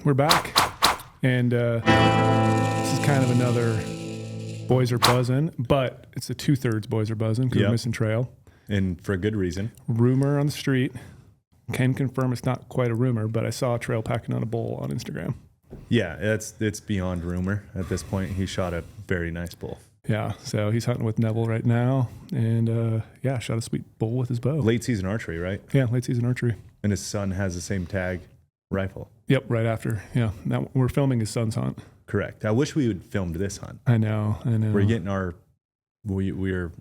we're back. And this is kind of another boys are buzzing, but it's a 2/3 boys are buzzing because we're missing trail. And for a good reason. Rumor on the street. Can confirm it's not quite a rumor, but I saw a trail packing on a bull on Instagram. Yeah, it's beyond rumor at this point. He shot a very nice bull. Yeah, so he's hunting with Neville right now. And shot a sweet bull with his bow. Late season archery, right? Yeah, late season archery. And his son has the same tag rifle. Yep, right after. Yeah, now we're filming his son's hunt. Correct. I wish we had filmed this hunt. I know. We're getting we're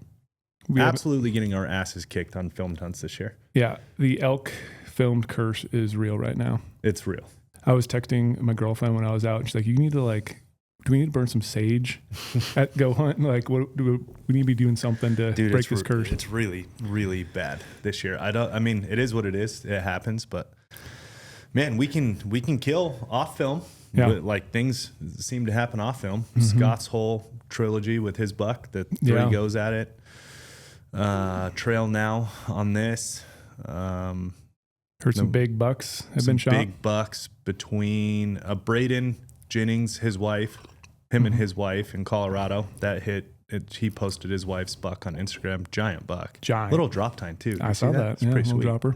absolutely getting our asses kicked on filmed hunts this year. Yeah, the elk filmed curse is real right now. It's real. I was texting my girlfriend when I was out, and she's like, "You need to do we need to burn some sage at GOHUNT? Like, what do we need to be doing something to break this curse?" It's really, really bad this year. I mean, it is what it is. It happens, but man, we can kill off film. Yeah. Like things seem to happen off film. Mm-hmm. Scott's whole trilogy with his buck, the three goes at it. Trail now on this. Heard some big bucks have been shot. Big bucks between Braden Jennings, his wife, him and his wife in Colorado. That hit. He posted his wife's buck on Instagram. Giant buck. Giant. Little drop time too. I saw that. It's pretty sweet. Dropper.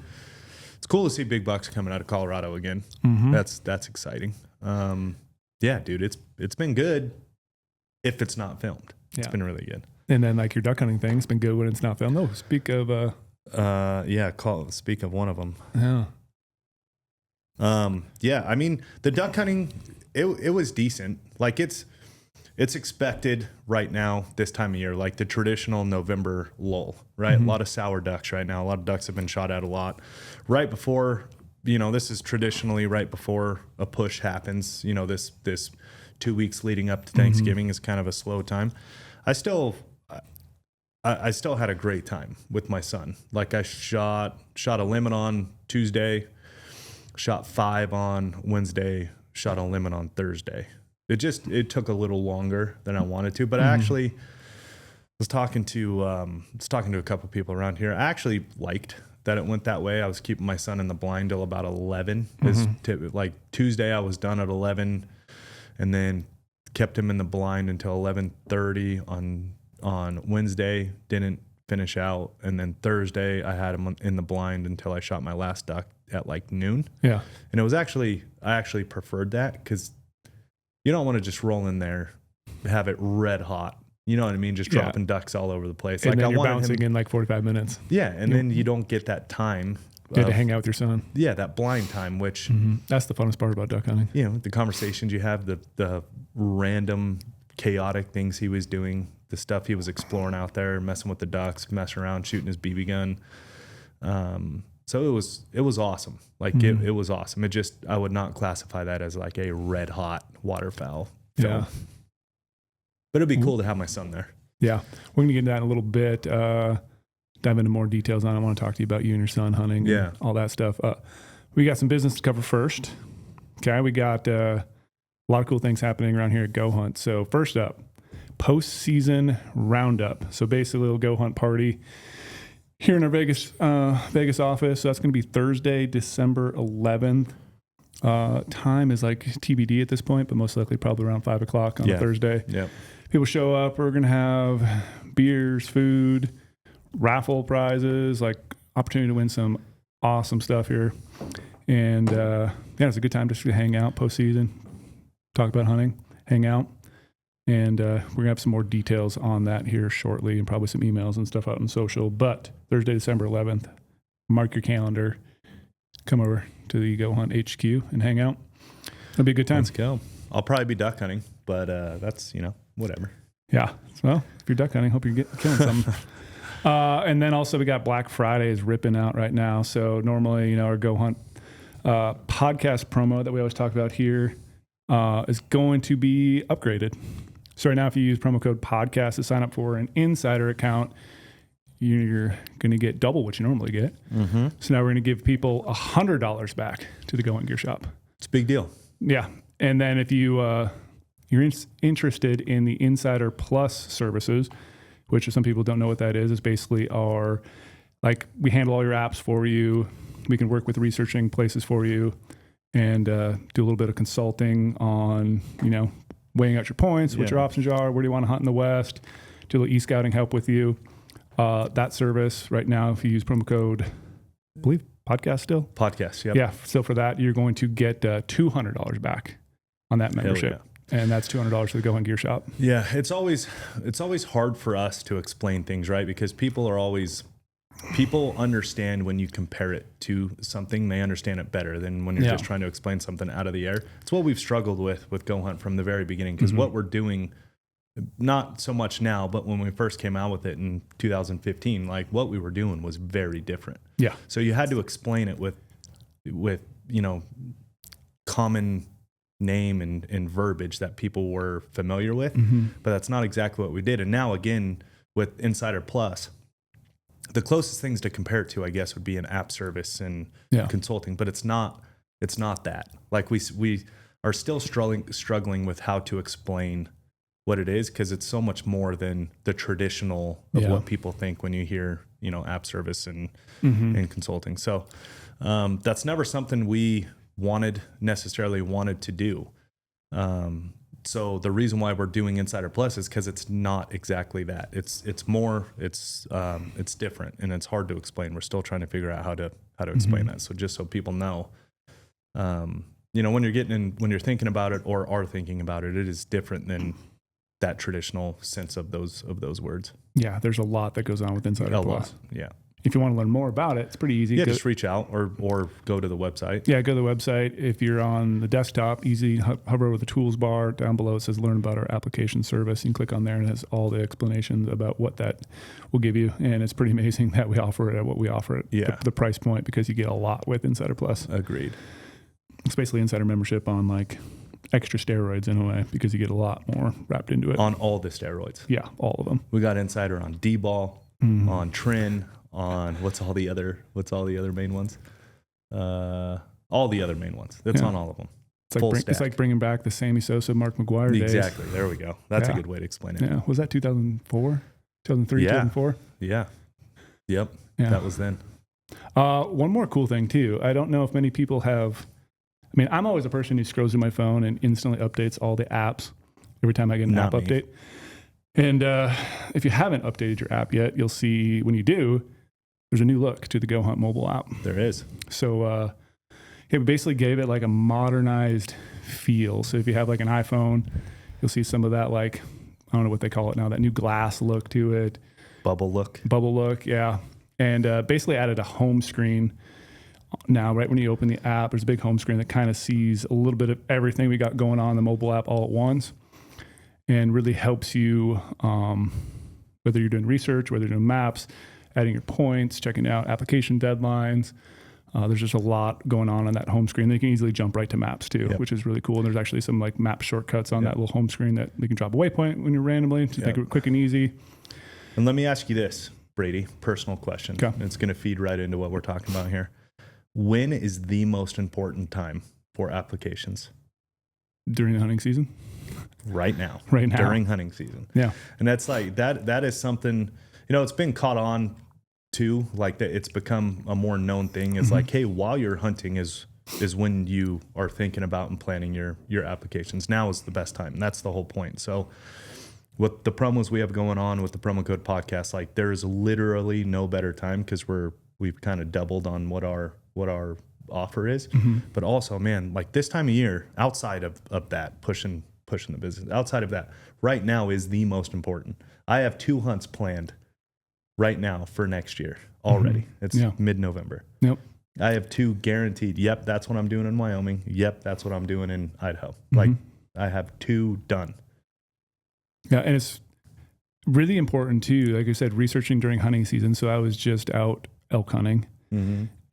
It's cool to see big bucks coming out of Colorado again. Mm-hmm. That's exciting. Yeah, dude, it's been good if it's not filmed. It's been really good. And then like your duck hunting thing's been good when it's not filmed. Oh, speak of speak of one of them. Yeah. Yeah, I mean, the duck hunting it was decent. Like it's expected right now this time of year, like the traditional November lull, right? Mm-hmm. A lot of sour ducks right now. A lot of ducks have been shot at a lot. Right before, this is traditionally right before a push happens. This 2 weeks leading up to Thanksgiving is kind of a slow time. I still had a great time with my son. Like I shot a limit on Tuesday, shot 5 on Wednesday, shot a limit on Thursday. It took a little longer than I wanted to, but I actually was talking to a couple of people around here. I actually liked that it went that way. I was keeping my son in the blind till about 11. Like Tuesday I was done at 11 and then kept him in the blind until 11:30 on Wednesday, didn't finish out. And then Thursday I had him in the blind until I shot my last duck at like noon. Yeah. And it was I actually preferred that because you don't want to just roll in there, have it red hot. You know what I mean? Just dropping ducks all over the place. And then you're bouncing in like 45 minutes. Yeah. And then you don't get that time. You had to hang out with your son. Yeah. That blind time, which. That's the funnest part about duck hunting. The conversations you have, the random chaotic things he was doing, the stuff he was exploring out there, messing with the ducks, messing around, shooting his BB gun. So it was awesome. Like it was awesome. I would not classify that as like a red hot waterfowl film. Yeah. But it'd be cool to have my son there. Yeah. We're going to get into that in a little bit. Dive into more details on it. I want to talk to you about you and your son hunting and all that stuff. We got some business to cover first. Okay. We got a lot of cool things happening around here at GOHUNT. So first up, postseason roundup. So basically a little GOHUNT party here in our Vegas office. So that's going to be Thursday, December 11th. Time is like TBD at this point, but most likely probably around 5 o'clock on a Thursday. Yeah. People show up. We're going to have beers, food, raffle prizes, like opportunity to win some awesome stuff here. And it's a good time just to hang out postseason, talk about hunting, hang out. And we're going to have some more details on that here shortly and probably some emails and stuff out on social. But Thursday, December 11th, mark your calendar. Come over to the GOHUNT HQ and hang out. It'll be a good time. Let's go. I'll probably be duck hunting, but that's, whatever. Yeah. Well, if you're duck hunting, hope you're killing something. And then also we got Black Friday is ripping out right now. So normally, our GOHUNT podcast promo that we always talk about here is going to be upgraded. So right now, if you use promo code podcast to sign up for an insider account, you're going to get double what you normally get. Mm-hmm. So now we're going to give people $100 back to the GOHUNT Gear Shop. It's a big deal. Yeah. And then if you're interested in the Insider Plus services, which some people don't know what that is basically we handle all your apps for you. We can work with researching places for you. and do a little bit of consulting on, weighing out your points, what your options are, where do you want to hunt in the West, do a little e-scouting help with you. That service right now, if you use promo code, I believe podcast still? Podcast, yep. Yeah, so for that, you're going to get $200 back on that membership. And that's $200 to the GOHUNT Gear Shop. Yeah, it's always hard for us to explain things, right? Because people understand when you compare it to something, they understand it better than when you're just trying to explain something out of the air. It's what we've struggled with GOHUNT from the very beginning, because what we're doing, not so much now, but when we first came out with it in 2015, like what we were doing was very different. Yeah. So you had to explain it with common name and verbiage that people were familiar with, but that's not exactly what we did. And now again, with Insider Plus, the closest things to compare it to, I guess, would be an app service and consulting, but it's not that. Like we are still struggling with how to explain what it is, because it's so much more than the traditional of what people think when you hear, app service and consulting. So that's never something we necessarily wanted to do. So the reason why we're doing Insider Plus is because it's not exactly that. It's different, and it's hard to explain. We're still trying to figure out how to explain that. So just so people know, when you're thinking about it or are thinking about it, it is different than that traditional sense of those words. Yeah, there's a lot that goes on with Insider Plus. Yeah. If you want to learn more about it, it's pretty easy. Yeah, just reach out or go to the website. Yeah, go to the website. If you're on the desktop, easy, hover over the tools bar. Down below, it says learn about our application service. You can click on there and it has all the explanations about what that will give you. And it's pretty amazing that we offer it at what we offer it. Yeah. The price point, because you get a lot with Insider Plus. Agreed. It's basically Insider membership on like extra steroids in a way, because you get a lot more wrapped into it. On all the steroids. Yeah, all of them. We got Insider on D-ball, on Trin, on what's all the other main ones? All the other main ones. That's on all of them. It's like bringing back the Sammy Sosa, Mark McGuire days. Exactly. There we go. That's a good way to explain it. Yeah. Was that 2004? 2003, 2004? Yeah. Yep. Yeah. That was then. One more cool thing too. I don't know if many people have. I mean, I'm always a person who scrolls through my phone and instantly updates all the apps every time I get an app update. And if you haven't updated your app yet, you'll see when you do, there's a new look to the GOHUNT mobile app. There is. So we basically gave it like a modernized feel. So if you have like an iPhone, you'll see some of that, like, I don't know what they call it now, that new glass look to it. Bubble look, yeah. And basically added a home screen. Now, right when you open the app, there's a big home screen that kind of sees a little bit of everything we got going on in the mobile app all at once, and really helps you, whether you're doing research, whether you're doing maps, adding your points, checking out application deadlines. There's just a lot going on that home screen. They can easily jump right to maps too, which is really cool. And there's actually some like map shortcuts on that little home screen that they can drop a waypoint when you're randomly to make it quick and easy. And let me ask you this, Brady, personal question. Okay. It's going to feed right into what we're talking about here. When is the most important time for applications? During the hunting season? Right now. During hunting season. Yeah. And that's like, that is something, it's been caught on too, like that it's become a more known thing. It's like, hey, while you're hunting is when you are thinking about and planning your applications. Now is the best time. And that's the whole point. So with the promos we have going on with the promo code podcast, like there is literally no better time, because we've kind of doubled on what our offer is. But also, man, like this time of year, outside of that, pushing the business, outside of that, right now is the most important. I have 2 hunts planned right now for next year already. It's mid-November. Yep. I have 2 guaranteed. Yep, that's what I'm doing in Wyoming. Yep, that's what I'm doing in Idaho. Like I have 2 done. Yeah, and it's really important too, like I said, researching during hunting season. So I was just out elk hunting.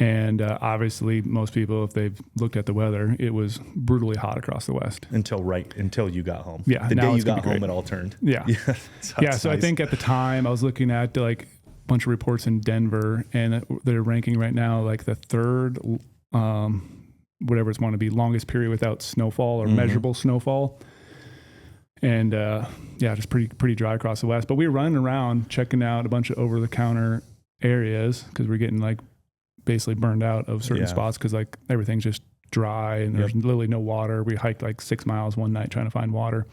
And obviously most people, if they've looked at the weather, it was brutally hot across the West. Until you got home. Yeah. The day you got home, it all turned. Yeah. So I think at the time I was looking at like a bunch of reports in Denver, and they're ranking right now like the third, whatever it's going to be, longest period without snowfall or measurable snowfall. And just pretty dry across the West. But we were running around checking out a bunch of over-the-counter areas, because we're getting like basically burned out of certain spots, because like everything's just dry and there's literally no water. We hiked like 6 miles one night trying to find water.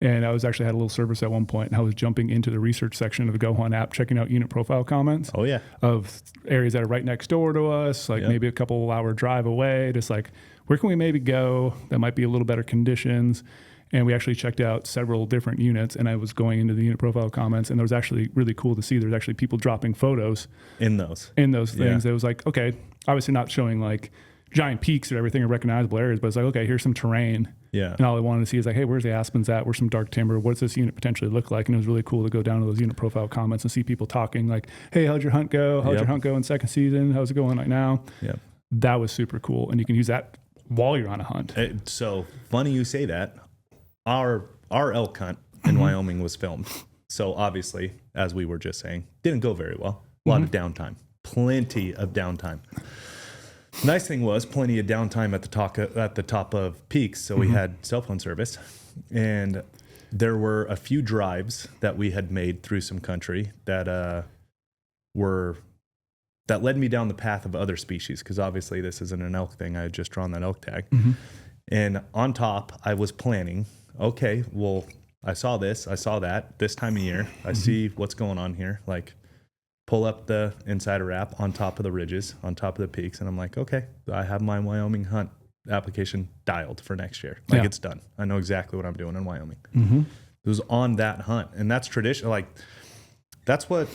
And I was actually had a little service at one point, and I was jumping into the research section of the GOHUNT app, checking out unit profile comments. Oh yeah, of areas that are right next door to us, like maybe a couple hour drive away. Just like, where can we maybe go that might be a little better conditions? And we actually checked out several different units, and I was going into the unit profile comments, and there was actually really cool to see. There's actually people dropping photos in those things. It was like, okay, obviously not showing like giant peaks or everything or recognizable areas, but it's like, okay, here's some terrain. Yeah. And all I wanted to see is like, hey, where's the aspens at? Where's some dark timber? What's this unit potentially look like? And it was really cool to go down to those unit profile comments and see people talking like, hey, how'd your hunt go? How'd your hunt go in second season? How's it going right now? Yeah. That was super cool. And you can use that while you're on a hunt. So funny you say that. Our elk hunt in Wyoming was filmed. So obviously, as we were just saying, didn't go very well. A lot of downtime. Plenty of downtime. Nice thing was plenty of downtime at the top of peaks, so we had cell phone service, and there were a few drives that we had made through some country that led me down the path of other species, because obviously this isn't an elk thing. I had just drawn that elk tag, and on top I was planning. Okay, well, I saw this, I saw that. This time of year, I see what's going on here, like. Pull up the Insider app on top of the ridges, on top of the peaks, and I'm like, okay, I have my Wyoming hunt application dialed for next year. Like it's done. I know exactly what I'm doing in Wyoming. It was on that hunt, and that's tradition. Like that's what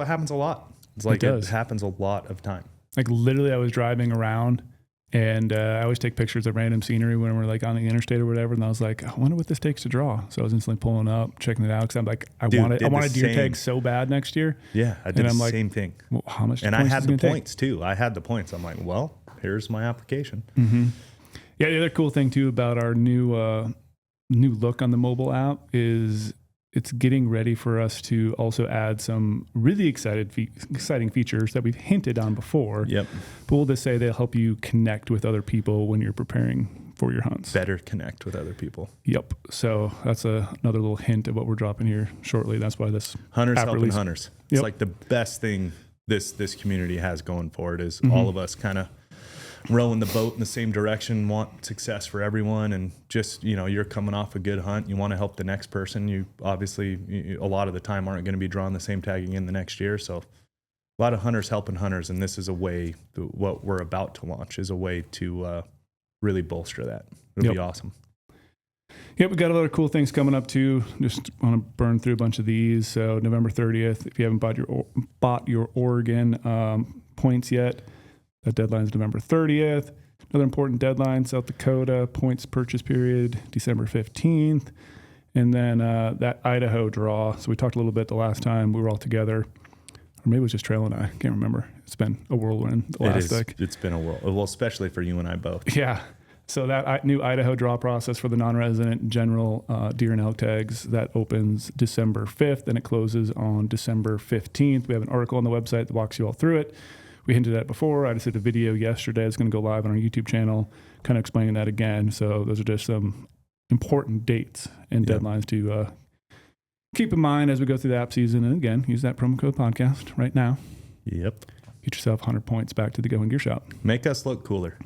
happens a lot. It's like it happens a lot of time. Like literally, I was driving around, and I always take pictures of random scenery when we're like on the interstate or whatever. And I was like, I wonder what this takes to draw. So I was instantly pulling up, checking it out, because I'm like, I want a deer tag so bad next year. Yeah, I did the same thing. Well, how much? And I had the points too. I had the points. I'm like, well, here's my application. Yeah, the other cool thing too about our new look on the mobile app is it's getting ready for us to also add some really exciting features that we've hinted on before. Yep. But we'll just say they'll help you connect with other people when you're preparing for your hunts. Better connect with other people. Yep. So that's another little hint of what we're dropping here shortly. That's why this hunters helping hunters. It's like the best thing this community has going for it is all of us kind of rowing the boat in the same direction, want success for everyone, and just, you're coming off a good hunt, you want to help the next person. You obviously a lot of the time aren't going to be drawing the same tag again the next year, so a lot of hunters helping hunters, and this is a way, what we're about to launch is a way to really bolster that. It'll be awesome. Yep, we got a lot of cool things coming up too. Just want to burn through a bunch of these. So November 30th, if you haven't bought your Oregon points yet, that deadline is November 30th. Another important deadline, South Dakota points purchase period, December 15th. And then that Idaho draw. So we talked a little bit the last time we were all together. Or maybe it was just Trail and I. Can't remember. It's been a whirlwind the last week. It's been a whirl. Well, especially for you and I both. Yeah. So that new Idaho draw process for the non-resident general deer and elk tags, that opens December 5th and it closes on December 15th. We have an article on the website that walks you all through it. We hinted at it before. I just did a video yesterday. It's going to go live on our YouTube channel, kind of explaining that again. So those are just some important dates and deadlines to keep in mind as we go through the app season. And again, use that promo code podcast right now. Yep. Get yourself 100 points back to the Go Hunt Gear Shop. Make us look cooler.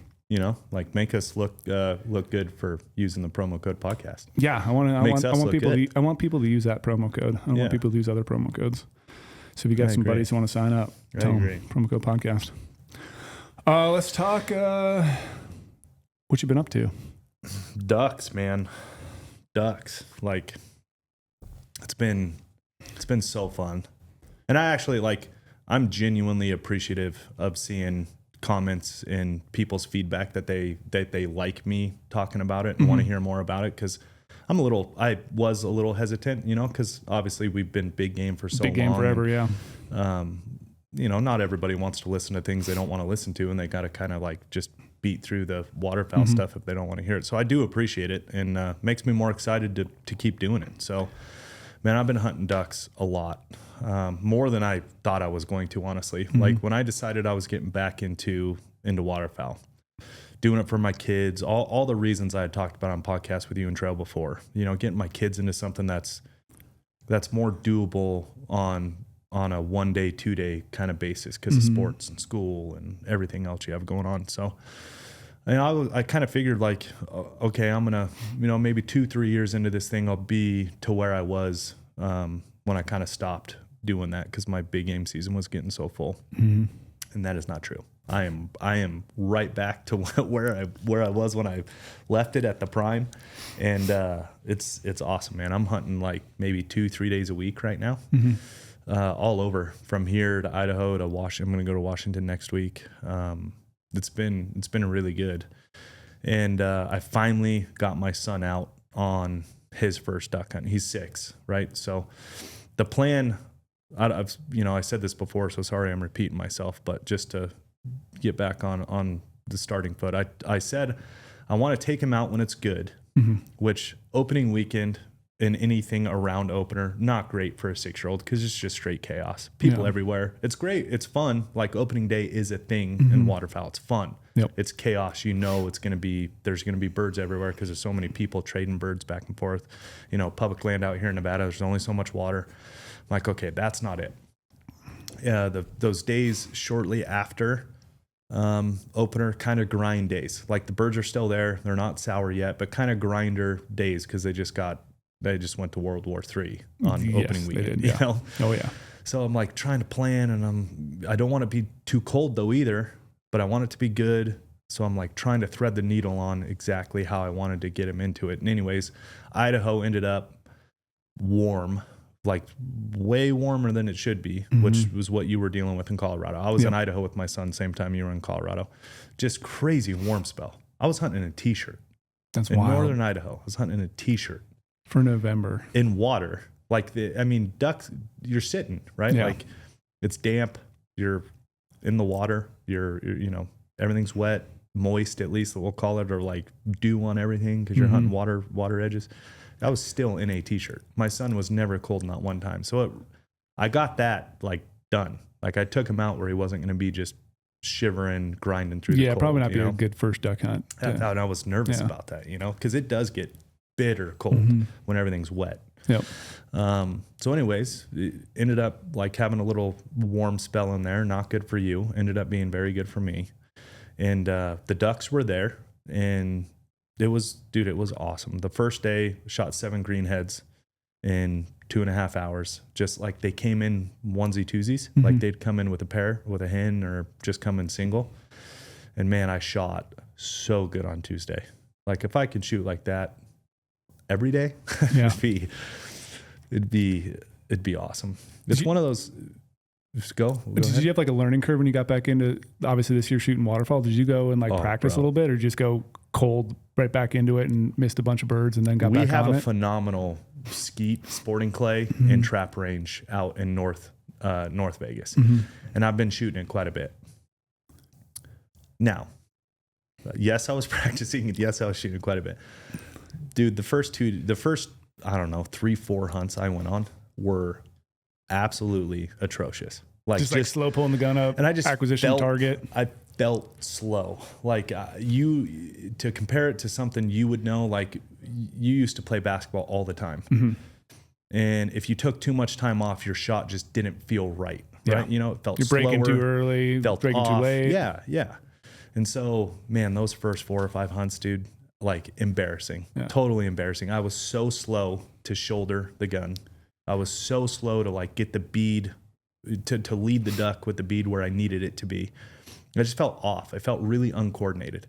Make us look good for using the promo code podcast. Yeah, I want people to use that promo code. I don't want people to use other promo codes. So if you got some buddies who want to sign up, tell them promo code podcast. Let's talk what you've been up to. Ducks, man. Ducks. Like it's been so fun. And I actually I'm genuinely appreciative of seeing comments and people's feedback that they like me talking about it and want to hear more about it, because I was a little hesitant, because obviously we've been big game for so long. Big game forever, yeah. Not everybody wants to listen to things they don't want to listen to, and they got to kind of just beat through the waterfowl stuff if they don't want to hear it. So I do appreciate it, and makes me more excited to keep doing it. So, man, I've been hunting ducks a lot, more than I thought I was going to, honestly. Like when I decided I was getting back into waterfowl, doing it for my kids, all the reasons I had talked about on podcasts with you and Trail before, getting my kids into something that's more doable on a 1 day, 2 day kind of basis because of sports and school and everything else you have going on. So And I kind of figured like, okay, I'm going to, maybe 2-3 years into this thing, I'll be to where I was when I kind of stopped doing that because my big game season was getting so full. Mm-hmm. And that is not true. I am right back to where I was when I left it at the prime. And it's awesome, man. I'm hunting like maybe 2-3 days a week right now. Mm-hmm. All over from here to Idaho to Washington. I'm going to go to Washington next week. It's been really good. And I finally got my son out on his first duck hunt. He's 6, right? So the plan, I said this before, so sorry I'm repeating myself, but just to get back on the starting foot, I said I want to take him out when it's good, mm-hmm. which opening weekend and anything around opener, not great for a 6-year-old because it's just straight chaos. People everywhere. It's great. It's fun. Like opening day is a thing mm-hmm. in waterfowl. It's fun. Yep. It's chaos. There's going to be birds everywhere because there's so many people trading birds back and forth. Public land out here in Nevada, there's only so much water. I'm like, okay, that's not it. Those days shortly after opener, kind of grind days. Like the birds are still there. They're not sour yet, but kind of grinder days because they just went to World War III on opening weekend. Did, yeah. Oh yeah. So I'm like trying to plan, and I don't want to be too cold though either, but I want it to be good. So I'm like trying to thread the needle on exactly how I wanted to get him into it. And anyways, Idaho ended up warm, like way warmer than it should be, mm-hmm. which was what you were dealing with in Colorado. I was in Idaho with my son, same time you were in Colorado. Just crazy warm spell. I was hunting in a t-shirt. That's in wild. northern Idaho. I was hunting in a t-shirt. For November. In water. Like ducks, you're sitting, right? Yeah. Like it's damp. You're in the water. You're everything's wet, moist at least, we'll call it, or like dew on everything because you're mm-hmm. hunting water edges. I was still in a t-shirt. My son was never cold, not one time. So I got that like done. Like I took him out where he wasn't going to be just shivering, grinding through the cold. Yeah, probably not be a good first duck hunt. And I was nervous about that, because it does get bitter cold mm-hmm. when everything's wet. Yep. So anyways, it ended up like having a little warm spell in there. Not good for you. Ended up being very good for me. And the ducks were there, and it was awesome. The first day, shot 7 greenheads in 2.5 hours. Just like they came in onesie twosies, mm-hmm. like they'd come in with a pair, with a hen, or just come in single. And man, I shot so good on Tuesday. Like if I could shoot like that every day, it'd be awesome. It's one of those. Just go. Did you have like a learning curve when you got back into, obviously this year shooting waterfowl? Did you go and like practice a little bit, or just go cold right back into it and missed a bunch of birds and then got back on it? We have a phenomenal skeet, sporting clay, mm-hmm. and trap range out in North Vegas, mm-hmm. and I've been shooting it quite a bit. Now, yes, I was practicing, and yes, I was shooting quite a bit. Dude, the first I don't know 3-4 hunts I went on were absolutely atrocious. Like just slow pulling the gun up, and I just acquisition target. I felt slow. Like to compare it to something you would know, like you used to play basketball all the time, mm-hmm. and if you took too much time off, your shot just didn't feel right. Right? It felt you're slower, breaking too early, felt breaking off. too late. Yeah. And so, man, those first 4 or 5 hunts, dude, like embarrassing, totally embarrassing. I was so slow to shoulder the gun. I was so slow to like get the bead, to lead the duck with the bead where I needed it to be. I just felt off. I felt really uncoordinated.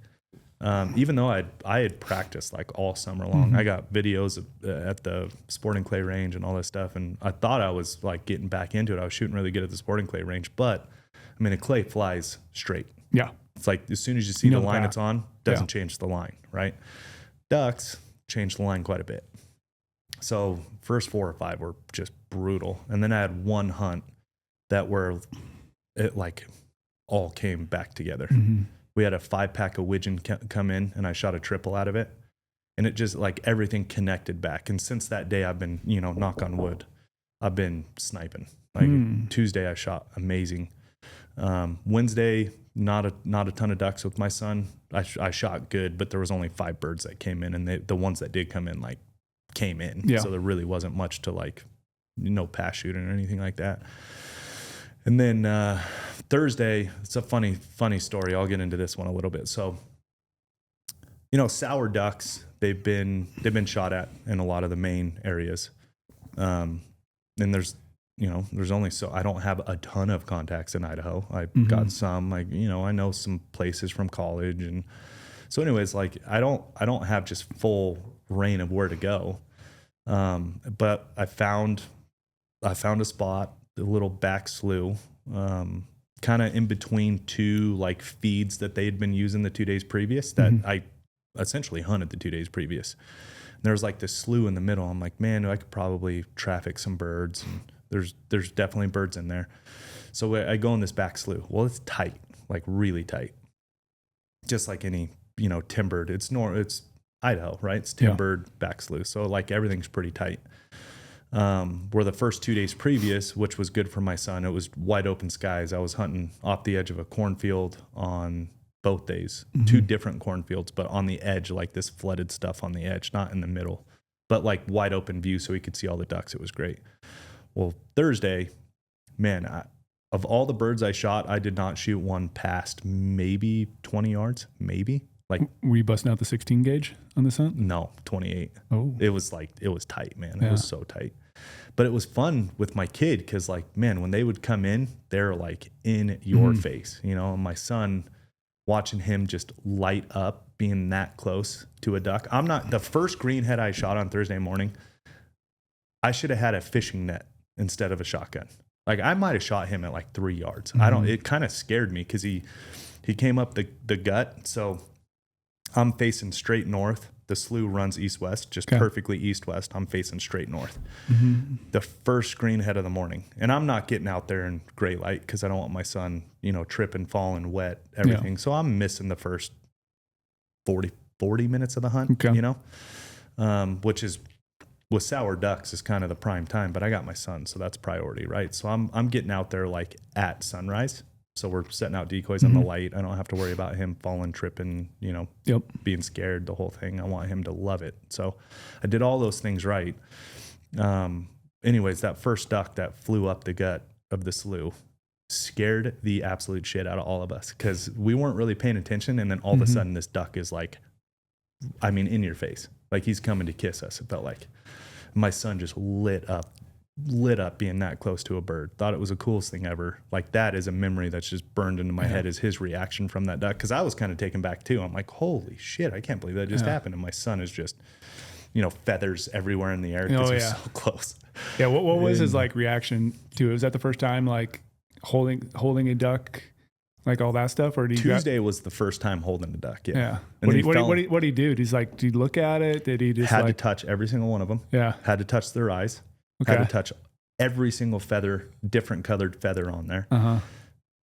Even though I had practiced like all summer long. Mm-hmm. I got videos at the sporting clay range and all this stuff, and I thought I was like getting back into it. I was shooting really good at the sporting clay range, but I mean, a clay flies straight. Yeah. It's like as soon as you see the line it's on, doesn't change the line, right? Ducks change the line quite a bit. So first 4 or 5 were just brutal. And then I had one hunt that it like all came back together. Mm-hmm. We had a 5-pack of widgeon come in, and I shot a triple out of it. And it just like everything connected back. And since that day, I've been, knock on wood, I've been sniping. Like Tuesday, I shot amazing. Wednesday, not a ton of ducks with my son. I shot good, but there was only 5 birds that came in, and the ones that did come in like came in. Yeah. So there really wasn't much to like, no pass shooting or anything like that. And then Thursday, it's a funny story. I'll get into this one a little bit. So sour ducks, they've been shot at in a lot of the main areas. And there's only I don't have a ton of contacts in Idaho. I've got some, I know some places from college. And so anyways, like I don't have just full reign of where to go. But I found a spot, a little back slough, kind of in between two like feeds that they had been using the 2 days previous that I essentially hunted the 2 days previous. And there was like this slough in the middle. I'm like, man, I could probably traffic some birds. And there's definitely birds in there. So I go in this back slough. Well, it's tight, like really tight. Just like any, timbered. It's Idaho, right? It's timbered back slough. So like everything's pretty tight. Where the first 2 days previous, which was good for my son, it was wide open skies. I was hunting off the edge of a cornfield on both days, 2 different cornfields, but on the edge, like this flooded stuff on the edge, not in the middle, but like wide open view so we could see all the ducks. It was great. Well, Thursday, man, of all the birds I shot, I did not shoot one past maybe 20 yards, maybe. Like, were you busting out the 16 gauge on this hunt? No, 28. Oh, it was tight, man. Yeah. It was so tight. But it was fun with my kid because, like, man, when they would come in, they're like in your face, And my son, watching him just light up, being that close to a duck. The first greenhead I shot on Thursday morning, I should have had a fishing net instead of a shotgun. Like, I might have shot him at like 3 yards. It kind of scared me because he came up the gut. So I'm facing straight north. The slough runs east-west, just perfectly east-west. I'm facing straight north. The first greenhead of the morning. And I'm not getting out there in gray light because I don't want my son, tripping, falling, wet, everything. Yeah. So I'm missing the first 40 minutes of the hunt, which is, with sour ducks, is kind of the prime time. But I got my son, so that's priority, right? So I'm getting out there like at sunrise. So we're setting out decoys on the light. I don't have to worry about him falling, tripping, being scared, the whole thing. I want him to love it. So I did all those things right. Anyways, that first duck that flew up the gut of the slough scared the absolute shit out of all of us because we weren't really paying attention. And then all of a sudden this duck is like, in your face. Like he's coming to kiss us. It felt like my son just lit up being that close to a bird. Thought it was the coolest thing ever. Like that is a memory that's just burned into my head, is his reaction from that duck. Cause I was kind of taken back too. I'm like, holy shit, I can't believe that just happened. And my son is just, feathers everywhere in the air because we're so close. Yeah. What was his like reaction to it? Was that the first time like holding a duck, like all that stuff? Or Tuesday was the first time holding a duck. Yeah. And what did he do? He's like, did he look at it? Did he just had to touch every single one of them? Yeah. Had to touch their eyes. Okay. Had to touch every single feather, different colored feather on there.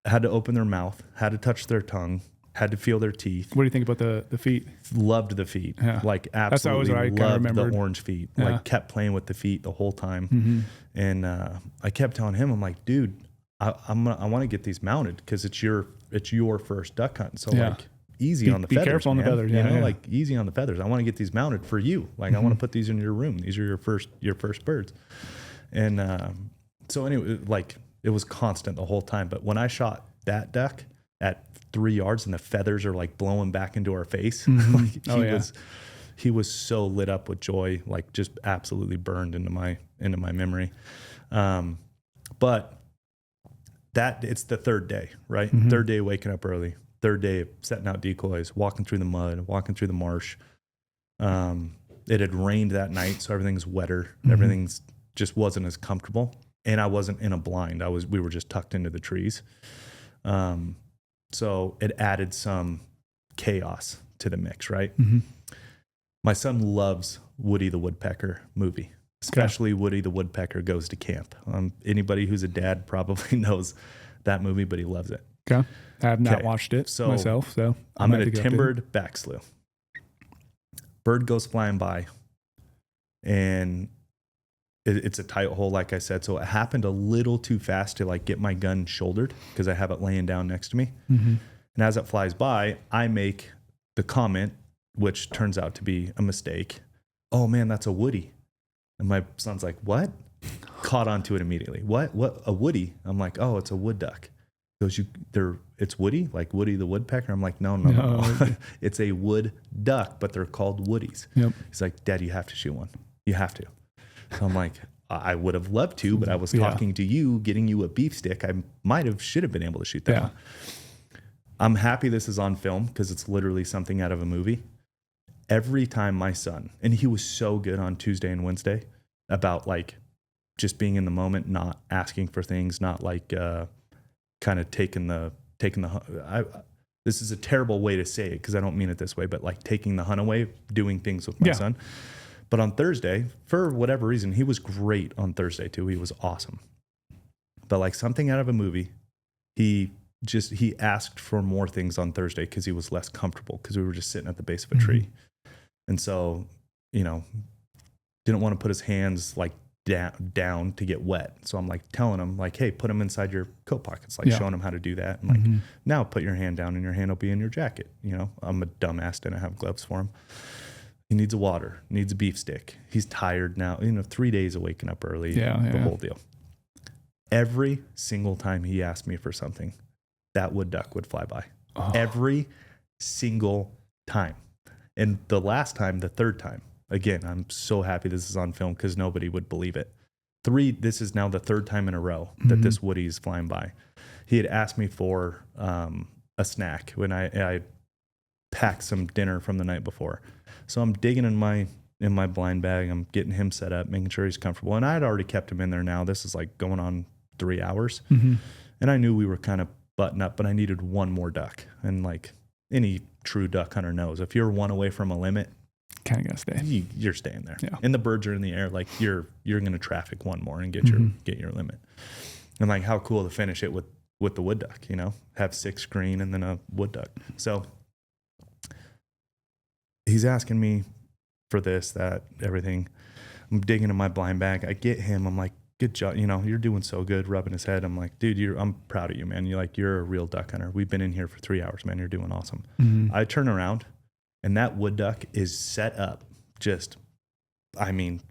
Had to open their mouth, had to touch their tongue, had to feel their teeth. What do you think about the feet? Loved the feet. Yeah. Like absolutely loved the orange feet. Yeah. Like kept playing with the feet the whole time. And I kept telling him, I'm like, dude, I want to get these mounted because it's your first duck hunt. So like easy on the feathers. Be careful on the feathers. Like easy on the feathers. I want to get these mounted for you. Like I want to put these in your room. These are your first birds. And so anyway, like it was constant the whole time. But when I shot that duck at 3 yards and the feathers are like blowing back into our face, like he was so lit up with joy, like just absolutely burned into my memory. But it's the third day, right? Third day waking up early. Third day setting out decoys, walking through the mud, walking through the marsh. It had rained that night, so everything's wetter. Everything's just wasn't as comfortable, and I wasn't in a blind. We were just tucked into the trees. So it added some chaos to the mix, right? My son loves Woody the Woodpecker movie, especially Woody the Woodpecker Goes to Camp. Anybody who's a dad probably knows that movie, but he loves it. Okay. I have not watched it myself, so I'm in a timbered back slough. Bird goes flying by, and it's a tight hole, like I said. So it happened a little too fast to like get my gun shouldered because I have it laying down next to me. And as it flies by, I make the comment, which turns out to be a mistake. Oh man, that's a woody. And my son's like, what? Caught onto it immediately. What? A woody? I'm like, oh, it's a wood duck. Goes, it's Woody, like Woody the Woodpecker. I'm like, no. It's a wood duck, but they're called Woodies. Yep. He's like, Dad, you have to shoot one. You have to. So I'm like, I would have loved to, but I was talking to you, getting you a beef stick. I should have been able to shoot that one. I'm happy this is on film because it's literally something out of a movie. Every time my son, and he was so good on Tuesday and Wednesday about like just being in the moment, not asking for things, not like kind of taking the this is a terrible way to say it because I don't mean it this way, but like taking the hunt away, doing things with my son. But on Thursday, for whatever reason, he was great on Thursday too. He was awesome. But like something out of a movie, he asked for more things on Thursday because he was less comfortable because we were just sitting at the base of a tree. And so, didn't want to put his hands like down to get wet. So I'm like telling him like, hey, put them inside your coat pockets, like showing him how to do that. And like, now put your hand down and your hand will be in your jacket. I'm a dumbass, didn't have gloves for him. He needs a water, needs a beef stick. He's tired now, 3 days of waking up early, the whole deal. Every single time he asked me for something, that wood duck would fly by. Every single time. And the last time, the third time, again, I'm so happy this is on film because nobody would believe it. This is now the third time in a row that this Woody is flying by. He had asked me for a snack when I packed some dinner from the night before. So I'm digging in my blind bag. I'm getting him set up, making sure he's comfortable. And I had already kept him in there now. This is like going on 3 hours. And I knew we were kind of button up, but I needed one more duck. And like any true duck hunter knows, if you're one away from a limit, kind of gotta stay. You're staying there. Yeah. And the birds are in the air. Like you're going to traffic one more and get your limit. And like how cool to finish it with the wood duck, have 6 green and then a wood duck. So he's asking me for this, that, everything. I'm digging in my blind bag. I get him. I'm like, good job. You're doing so good, rubbing his head. I'm like, dude, I'm proud of you, man. You're a real duck hunter. We've been in here for 3 hours, man. You're doing awesome. I turn around and that wood duck is set up,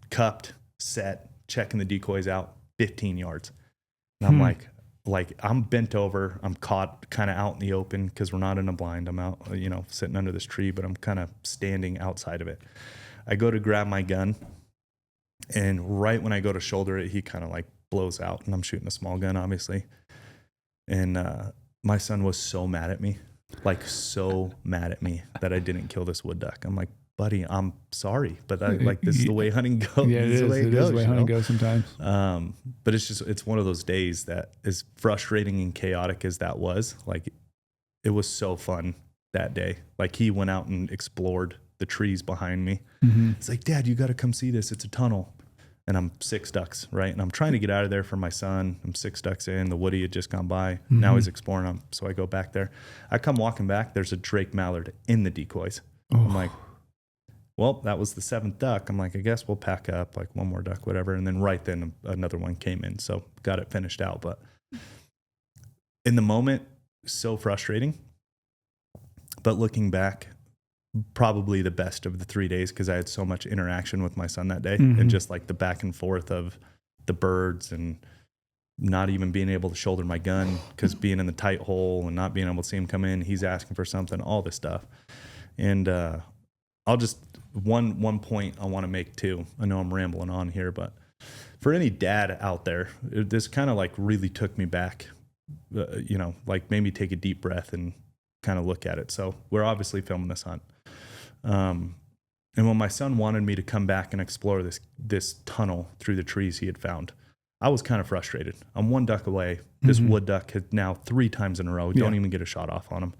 cupped, set, checking the decoys out 15 yards. And I'm like I'm bent over. I'm caught kind of out in the open because we're not in a blind. I'm out, sitting under this tree, but I'm kind of standing outside of it. I go to grab my gun. And right when I go to shoulder it, he kind of like blows out, and I'm shooting a small gun, obviously. And my son was so mad at me that I didn't kill this wood duck. I'm like, buddy, I'm sorry, but this is the way hunting goes. Yeah, it is. It is the way hunting goes sometimes. But it's one of those days that, as frustrating and chaotic as that was, like it was so fun that day. Like he went out and explored the trees behind me. It's like, Dad, you got to come see this. It's a tunnel. And I'm 6 ducks, right? And I'm trying to get out of there for my son. I'm 6 ducks in. The Woody had just gone by. Now he's exploring them. So I go back there. I come walking back. There's a Drake mallard in the decoys. I'm like, well, that was the 7th duck. I'm like, I guess we'll pack up like one more duck, whatever. And then right then another one came in. So got it finished out. But in the moment, so frustrating. But looking back, probably the best of the 3 days because I had so much interaction with my son that day and just like the back and forth of the birds and not even being able to shoulder my gun because being in the tight hole and not being able to see him come in, he's asking for something, all this stuff. And I'll just one point I want to make too. I know I'm rambling on here, but for any dad out there, this kind of like really took me back, like made me take a deep breath and kind of look at it. So we're obviously filming this hunt. And when my son wanted me to come back and explore this tunnel through the trees he had found, I was kind of frustrated. I'm 1 duck away. This wood duck had now 3 times in a row. Don't even get a shot off on him.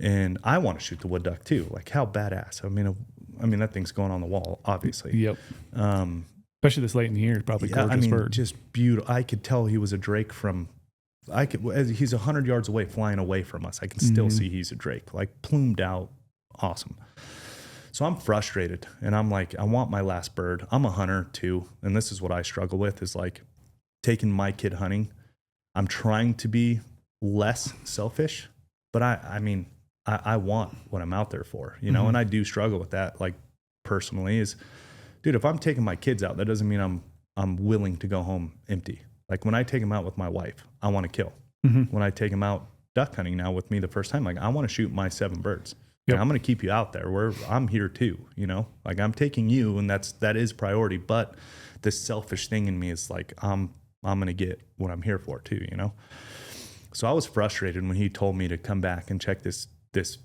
And I want to shoot the wood duck too. Like how badass. I mean that thing's going on the wall, obviously. Yep. Especially this late in the year, probably gorgeous bird. Just beautiful. I could tell he was a drake he's 100 yards away, flying away from us. I can still see he's a drake, like plumed out. Awesome. So I'm frustrated and I'm like, I want my last bird. I'm a hunter too. And this is what I struggle with is like taking my kid hunting. I'm trying to be less selfish, but I want what I'm out there for, and I do struggle with that. Like personally is, dude, if I'm taking my kids out, that doesn't mean I'm willing to go home empty. Like when I take them out with my wife, I want to kill. when I take them out duck hunting now with me the first time. Like, I want to shoot my 7 birds. Yep. And I'm going to keep you out there where I'm here too, you know, like I'm taking you, and that is priority. But this selfish thing in me is like, I'm going to get what I'm here for too, you know? So I was frustrated when he told me to come back and check this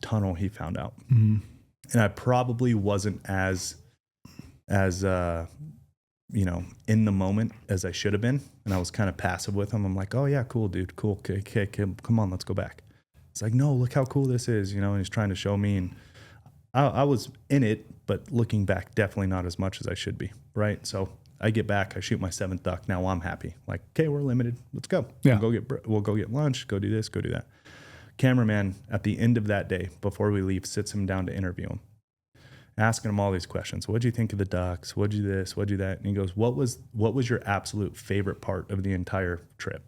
tunnel he found out. Mm-hmm. And I probably wasn't as you know, in the moment as I should have been. And I was kind of passive with him. I'm like, oh yeah, cool, dude. Cool. Okay, come on, let's go back. It's like, no, look how cool this is, you know, and he's trying to show me. And I was in it, but looking back, definitely not as much as I should be. Right. So I get back, I shoot my 7th duck. Now I'm happy. Like, okay, we're limited. Let's go. Yeah. We'll go get lunch, go do this, go do that. Cameraman at the end of that day, before we leave, sits him down to interview him, asking him all these questions. What'd you think of the ducks? What'd you this? What'd you that? And he goes, what was your absolute favorite part of the entire trip?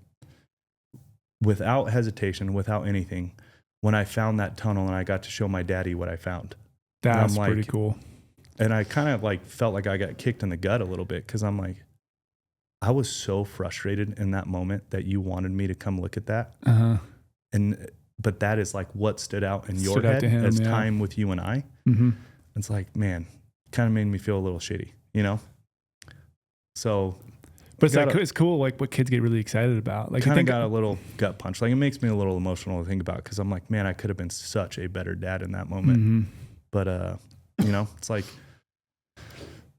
Without hesitation, without anything, when I found that tunnel and I got to show my daddy what I found. That's like, pretty cool. And I kind of like felt like I got kicked in the gut a little bit, because I'm like, I was so frustrated in that moment that you wanted me to come look at that. Uh-huh. But that is like what stood out in your head as time with you and I. Mm-hmm. It's like, man, kind of made me feel a little shitty, you know? So, but it's cool, like what kids get really excited about. Like, kind of got a little gut punch. Like, it makes me a little emotional to think about, because I'm like, man, I could have been such a better dad in that moment. Mm-hmm. But, you know, it's like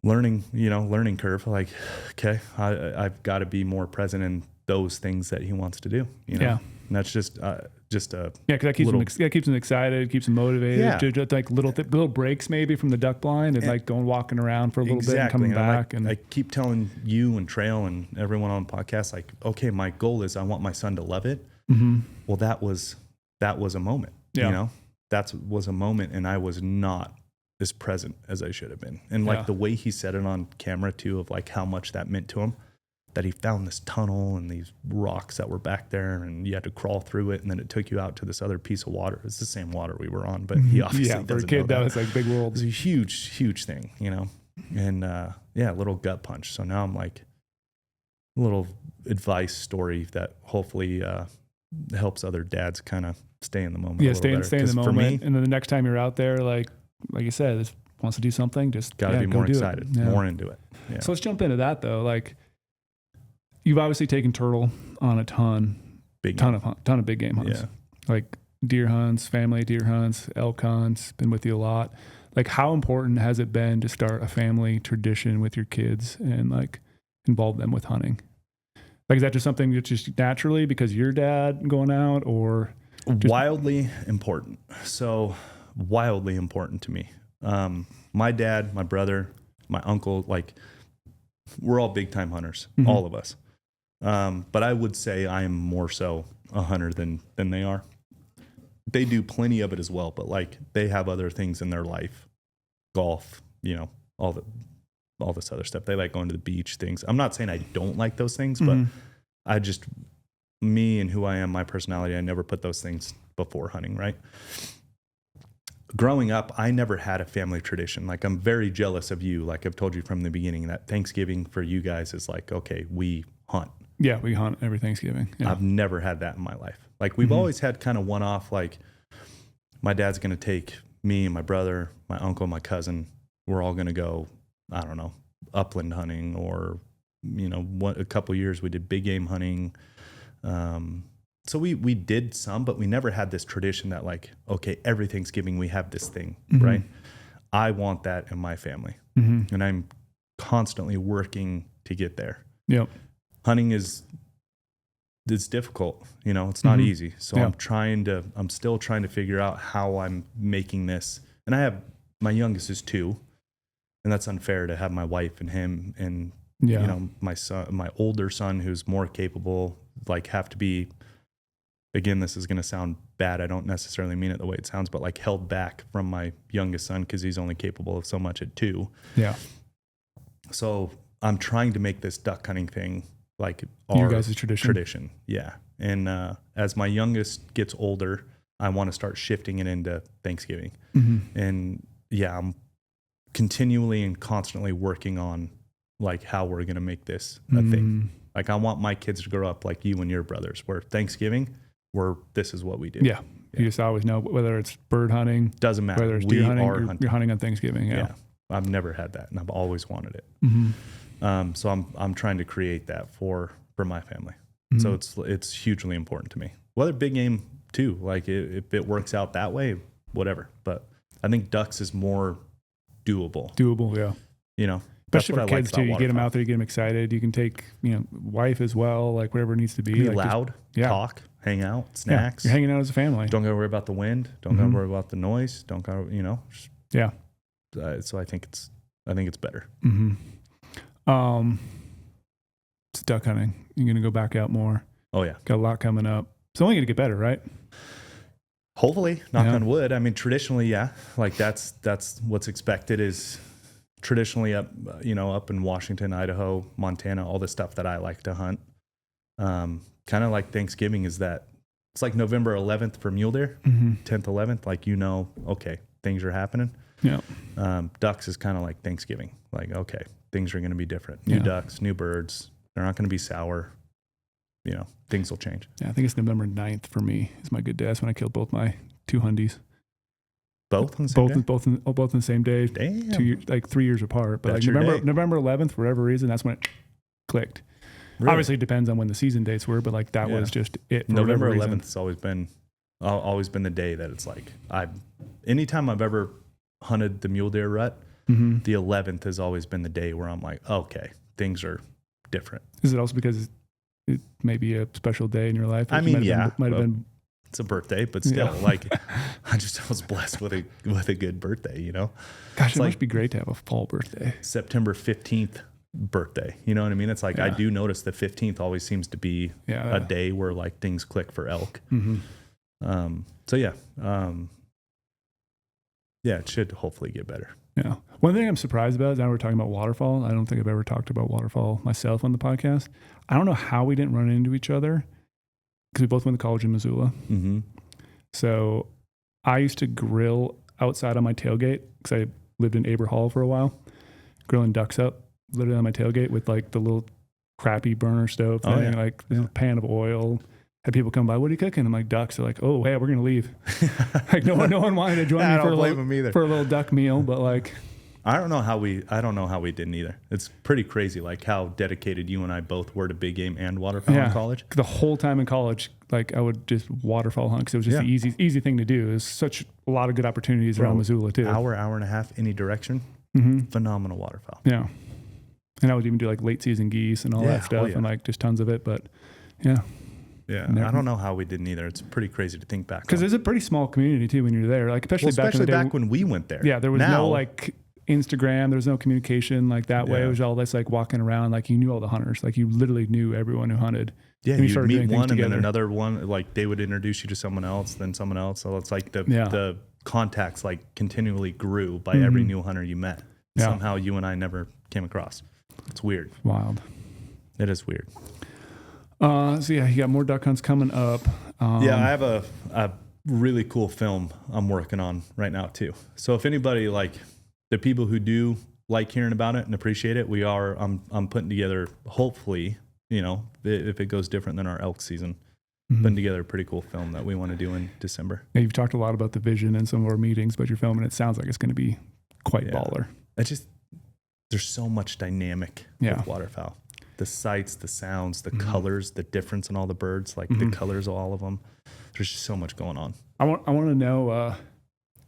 learning curve. Like, okay, I've got to be more present in those things that he wants to do, you know? Yeah. And that's just because that keeps them excited, keeps them motivated. Yeah. Just like little breaks maybe from the duck blind, and like going walking around for a little bit and coming back. And I keep telling you and Trail and everyone on the podcast, like, okay, my goal is I want my son to love it. Mm-hmm. Well, that was a moment. Yeah. You know, that was a moment, and I was not as present as I should have been. And like the way he said it on camera too, of like how much that meant to him, that he found this tunnel and these rocks that were back there, and you had to crawl through it, and then it took you out to this other piece of water. It's the same water we were on, but he obviously doesn't know that. For a kid, that was like big world. It's a huge, huge thing, you know? And a little gut punch. So now I'm like, a little advice story that hopefully helps other dads kind of stay in the moment. Yeah, stay in the moment. Me, and then the next time you're out there, like you said, this wants to do something, just got to be more excited, more into it. Yeah. So let's jump into that though. Like, you've obviously taken turtle on a ton of big game hunts. Yeah. Like deer hunts, family deer hunts, elk hunts, been with you a lot. Like, how important has it been to start a family tradition with your kids and like involve them with hunting? Like, is that just something that's just naturally because your dad going out, or wildly important? So wildly important to me. My dad, my brother, my uncle, like, we're all big time hunters, mm-hmm. all of us. But I would say I am more so a hunter than they are. They do plenty of it as well, but like, they have other things in their life, golf, you know, all this other stuff. They like going to the beach, things. I'm not saying I don't like those things, mm-hmm. but me and who I am, my personality, I never put those things before hunting, right? Growing up, I never had a family tradition. Like, I'm very jealous of you. Like I've told you from the beginning, that Thanksgiving for you guys is like, okay, we hunt. Yeah, we hunt every Thanksgiving. Yeah. I've never had that in my life. Like, we've mm-hmm. always had kind of one-off, like, my dad's going to take me and my brother, my uncle, my cousin. We're all going to go, I don't know, upland hunting, or, you know, a couple years we did big game hunting. So we did some, but we never had this tradition that like, okay, every Thanksgiving we have this thing, mm-hmm. right? I want that in my family. Mm-hmm. And I'm constantly working to get there. Yep. Hunting is difficult, you know, it's not mm-hmm. easy. So yep. I'm still trying to figure out how I'm making this. And my youngest is 2, and that's unfair to have my wife and him and, you know, my older son, who's more capable, like, have to be, again, this is going to sound bad. I don't necessarily mean it the way it sounds, but like held back from my youngest son because he's only capable of so much at 2. Yeah. So I'm trying to make this duck hunting thing like our guys' tradition. Yeah. And as my youngest gets older, I want to start shifting it into Thanksgiving. Mm-hmm. And yeah, I'm continually and constantly working on like how we're going to make this a thing. Like, I want my kids to grow up like you and your brothers, where Thanksgiving this is what we do. Yeah. You just always know whether it's bird hunting, doesn't matter. Whether it's deer hunting, you're hunting on Thanksgiving. Yeah. I've never had that, and I've always wanted it. Mm-hmm. So I'm trying to create that for my family. Mm-hmm. So it's hugely important to me. Whether big game too, like if it works out that way, whatever. But I think ducks is more doable. Yeah. You know, especially for kids too. You get them out there, you get them excited. You can take, wife as well, like whatever it needs to be. Be like loud, talk, hang out, snacks. Yeah, you're hanging out as a family. Don't gotta worry about the wind. Don't gotta worry about the noise. Don't gotta, Yeah. So I think it's better. Mm-hmm. It's duck hunting. You're gonna go back out more. Oh yeah. Got a lot coming up. It's only gonna get better, right? Hopefully, knock on wood. I mean, traditionally, yeah, like that's what's expected is traditionally up in Washington, Idaho, Montana, all the stuff that I like to hunt. Kind of like Thanksgiving is that it's like November 11th for mule deer, 10th, 11th, like, okay, things are happening. Yeah. Ducks is kind of like Thanksgiving. Like, okay, things are going to be different. New ducks, new birds. They're not going to be sour. Things will change. Yeah, I think it's November 9th for me is my good day. That's when I killed both my two hundies. Both on the same day? Both in the same day. Damn. 2 years, like 3 years apart. But like November 11th, for whatever reason, that's when it clicked. Really? Obviously, it depends on when the season dates were, but like that was just it. November 11th has always been the day that it's like anytime I've ever hunted the mule deer rut, the 11th has always been the day where I'm like, okay, things are different. Is it also because it may be a special day in your life? Like might have been. It's a birthday, but still, like I was blessed with a good birthday. Gosh, it must be great to have a fall birthday. September 15th birthday. You know what I mean? It's like I do notice the 15th always seems to be a day where like things click for elk. It should hopefully get better. Yeah. One thing I'm surprised about is now we're talking about waterfall. I don't think I've ever talked about waterfall myself on the podcast. I don't know how we didn't run into each other because we both went to college in Missoula. Mm-hmm. So I used to grill outside on my tailgate because I lived in Aber Hall for a while, grilling ducks up literally on my tailgate with like the little crappy burner stove thing, like a pan of oil. Had people come by, what are you cooking? I'm like, ducks. They're like, oh, hey, we're going to leave. Like no one wanted to join me for a little duck meal, but like. I don't know how we didn't either. It's pretty crazy, like how dedicated you and I both were to big game and waterfowl in college. The whole time in college, like I would just waterfowl hunt because it was just the easy thing to do. There's such a lot of good opportunities around Missoula too. Hour and a half any direction. Phenomenal waterfowl. Yeah. And I would even do like late season geese and all that stuff and like just tons of it. But yeah. Yeah, I don't know how we didn't either. It's pretty crazy to think back. Because it's a pretty small community too when you're there. Like especially back in the day, back when we went there. Yeah, there was no like Instagram. There was no communication like that way. It was all this like walking around. Like you knew all the hunters. Like you literally knew everyone who hunted. Yeah, you meet one and then another one. Like they would introduce you to someone else, then someone else. So it's like the contacts like continually grew by every new hunter you met. Yeah. Somehow you and I never came across. It's weird. Wild. It is weird. So yeah, you got more duck hunts coming up. I have a really cool film I'm working on right now too. So if anybody like the people who do like hearing about it and appreciate it, I'm putting together, hopefully, if it goes different than our elk season, putting together a pretty cool film that we want to do in December. Yeah, you've talked a lot about the vision in some of our meetings, but your film, and it sounds like it's going to be quite baller. There's so much dynamic with waterfowl. The sights, the sounds, the colors, the difference in all the birds, like the colors of all of them. There's just so much going on. I want to know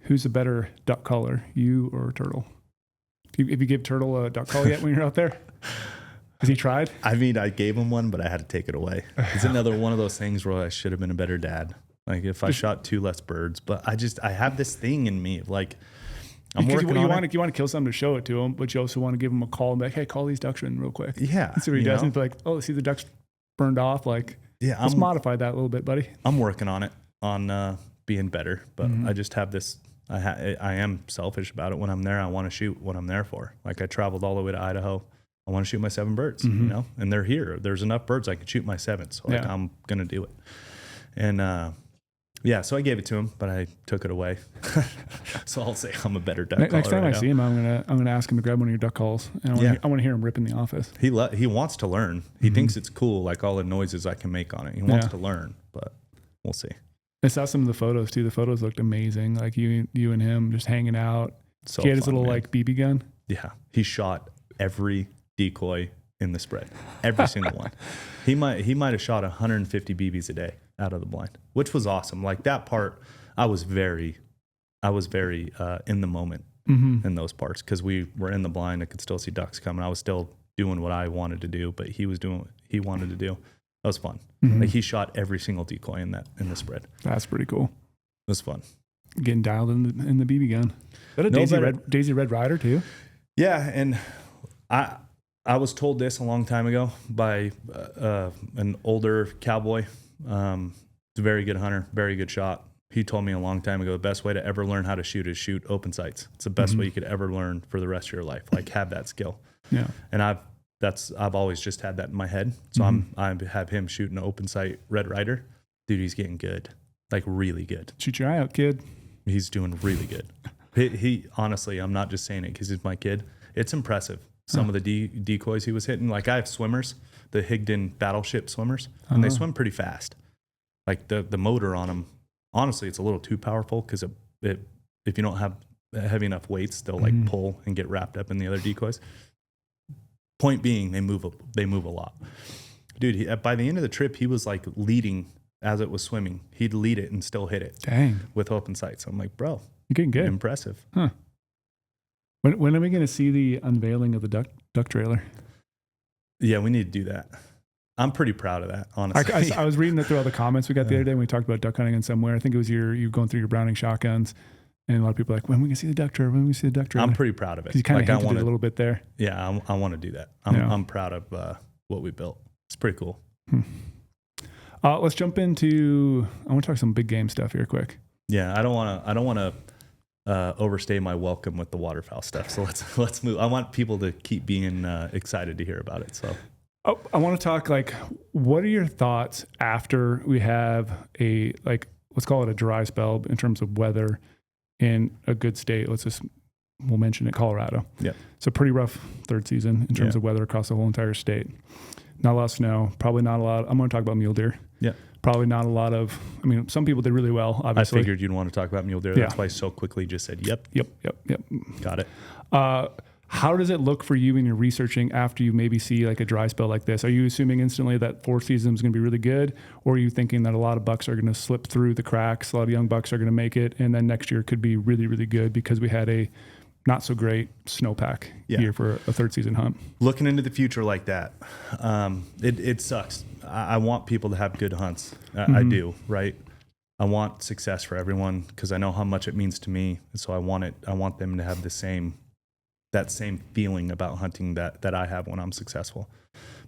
who's a better duck caller, you or Turtle? Have you give Turtle a duck call yet when you're out there? Has he tried? I mean, I gave him one, but I had to take it away. It's another one of those things where I should have been a better dad. Like if I shot 2 less birds, but I have this thing in me, like I'm working on it. You want to kill something to show it to him, but you also want to give him a call and be like, hey, call these ducks in real quick. Yeah. And see what he does. And be like, oh, see the ducks burned off. Like, let's modify that a little bit, buddy. I'm working on it, on being better, but I just have this, I am selfish about it. When I'm there, I want to shoot what I'm there for. Like I traveled all the way to Idaho. I want to shoot my 7 birds, and they're here. There's enough birds I can shoot my 7. So like, I'm going to do it. And, so I gave it to him, but I took it away. So I'll say I'm a better duck caller. Next time I see him, I'm gonna ask him to grab one of your duck calls, and I want to hear him rip in the office. He wants to learn. He thinks it's cool, like all the noises I can make on it. He wants to learn, but we'll see. I saw some of the photos too. The photos looked amazing. Like you and him just hanging out. So he had his fun, little man. like BB gun. Yeah. He shot every decoy in the spread, every single one. He might have shot 150 BBs a day out of the blind, which was awesome. Like that part, I was very in the moment in those parts, because we were in the blind. I could still see ducks coming. I was still doing what I wanted to do, but he was doing what he wanted to do. That was fun. Like he shot every single decoy in the spread. That's pretty cool. It was fun. Getting dialed in the BB gun. Is that a Daisy Red Rider too? Yeah, and I was told this a long time ago by an older cowboy. A very good hunter, very good shot. He told me a long time ago, the best way to ever learn how to shoot is shoot open sights. It's the best way you could ever learn for the rest of your life. Like have that skill. Yeah. And I've always just had that in my head. So I have him shooting an open sight Red Rider. Dude, he's getting good. Like really good. Shoot your eye out, kid. He's doing really good. He honestly, I'm not just saying it because he's my kid. It's impressive. Some of the decoys he was hitting. Like I have swimmers, the Higdon battleship swimmers, and they swim pretty fast. Like the motor on them, honestly, it's a little too powerful, because if you don't have heavy enough weights, they'll like pull and get wrapped up in the other decoys. Point being, they move a lot. Dude, by the end of the trip, he was like leading as it was swimming. He'd lead it and still hit it. Dang. With open sights. I'm like, bro, you're getting good. Impressive. Huh. When are we going to see the unveiling of the duck trailer? Yeah, we need to do that. I'm pretty proud of that, honestly. I was reading through all the comments we got the other day when we talked about duck hunting in somewhere. I think it was you going through your Browning shotguns, and a lot of people are like, when are we going to see the duck trailer? When are we going to see the duck trailer? I'm pretty proud of it. You kind of hinted it a little bit there. Yeah, I want to do that. I'm proud of what we built. It's pretty cool. Let's jump into. I want to talk some big game stuff here, quick. Yeah, I don't want to overstay my welcome with the waterfowl stuff. So let's move. I want people to keep being excited to hear about it. So I want to talk like, what are your thoughts after we have let's call it a dry spell in terms of weather in a good state. We'll mention it, Colorado. Yeah. It's a pretty rough third season in terms of weather across the whole entire state. Not a lot of snow, probably not a lot. I'm going to talk about mule deer. Yeah. Probably not a lot of, some people did really well, obviously. I figured you'd want to talk about mule deer. That's why I so quickly just said, yep. Got it. How does it look for you when you're researching after you maybe see like a dry spell like this? Are you assuming instantly that fourth season is going to be really good? Or are you thinking that a lot of bucks are going to slip through the cracks, a lot of young bucks are going to make it, and then next year could be really, really good because we had a not so great snowpack year for a third season hunt? Looking into the future like that, it sucks. I want people to have good hunts. I do, right? I want success for everyone because I know how much it means to me. So I want them to have that same feeling about hunting that I have when I'm successful.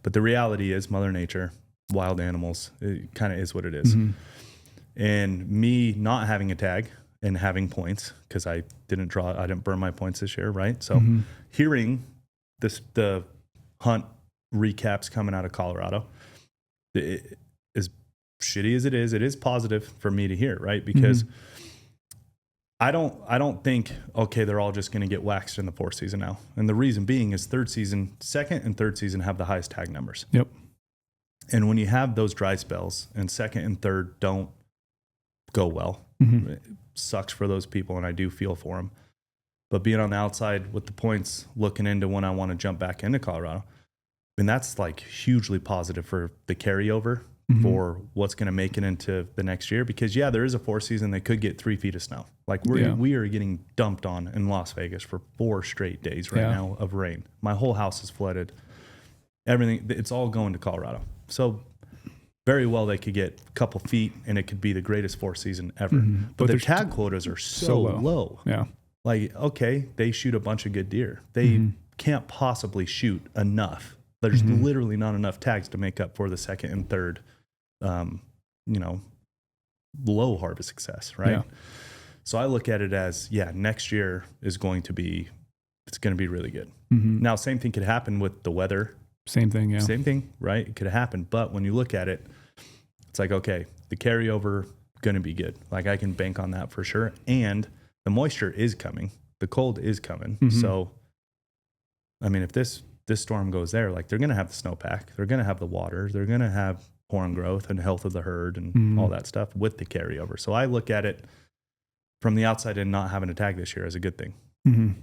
But the reality is Mother Nature, wild animals, it kind of is what it is. And me not having a tag and having points, because I didn't burn my points this year, right? So hearing the hunt recaps coming out of Colorado, as shitty as it is positive for me to hear, right? Because I don't think, okay, they're all just going to get waxed in the fourth season now. And the reason being is second and third season have the highest tag numbers. Yep. And when you have those dry spells and second and third don't go well, it sucks for those people, and I do feel for them. But being on the outside with the points, looking into when I want to jump back into Colorado, and that's like hugely positive for the carryover for what's going to make it into the next year. Because there is a fourth season. They could get 3 feet of snow. Like we are getting dumped on in Las Vegas for 4 straight days now of rain. My whole house is flooded. Everything, it's all going to Colorado. So very well, they could get a couple feet and it could be the greatest fourth season ever. But the tag quotas are so low. Yeah. Like, okay, they shoot a bunch of good deer. They can't possibly shoot enough. There's literally not enough tags to make up for the second and third, low harvest success, right? Yeah. So I look at it as, next year is going to be really good. Now, same thing could happen with the weather. Same thing, yeah. Same thing, right? It could happen. But when you look at it, it's like, okay, the carryover going to be good. Like I can bank on that for sure. And the moisture is coming. The cold is coming. So, I mean, if this storm goes there, like they're going to have the snowpack. They're going to have the water. They're going to have horn growth and health of the herd and all that stuff with the carryover. So I look at it from the outside and not having a tag this year as a good thing. Mm-hmm.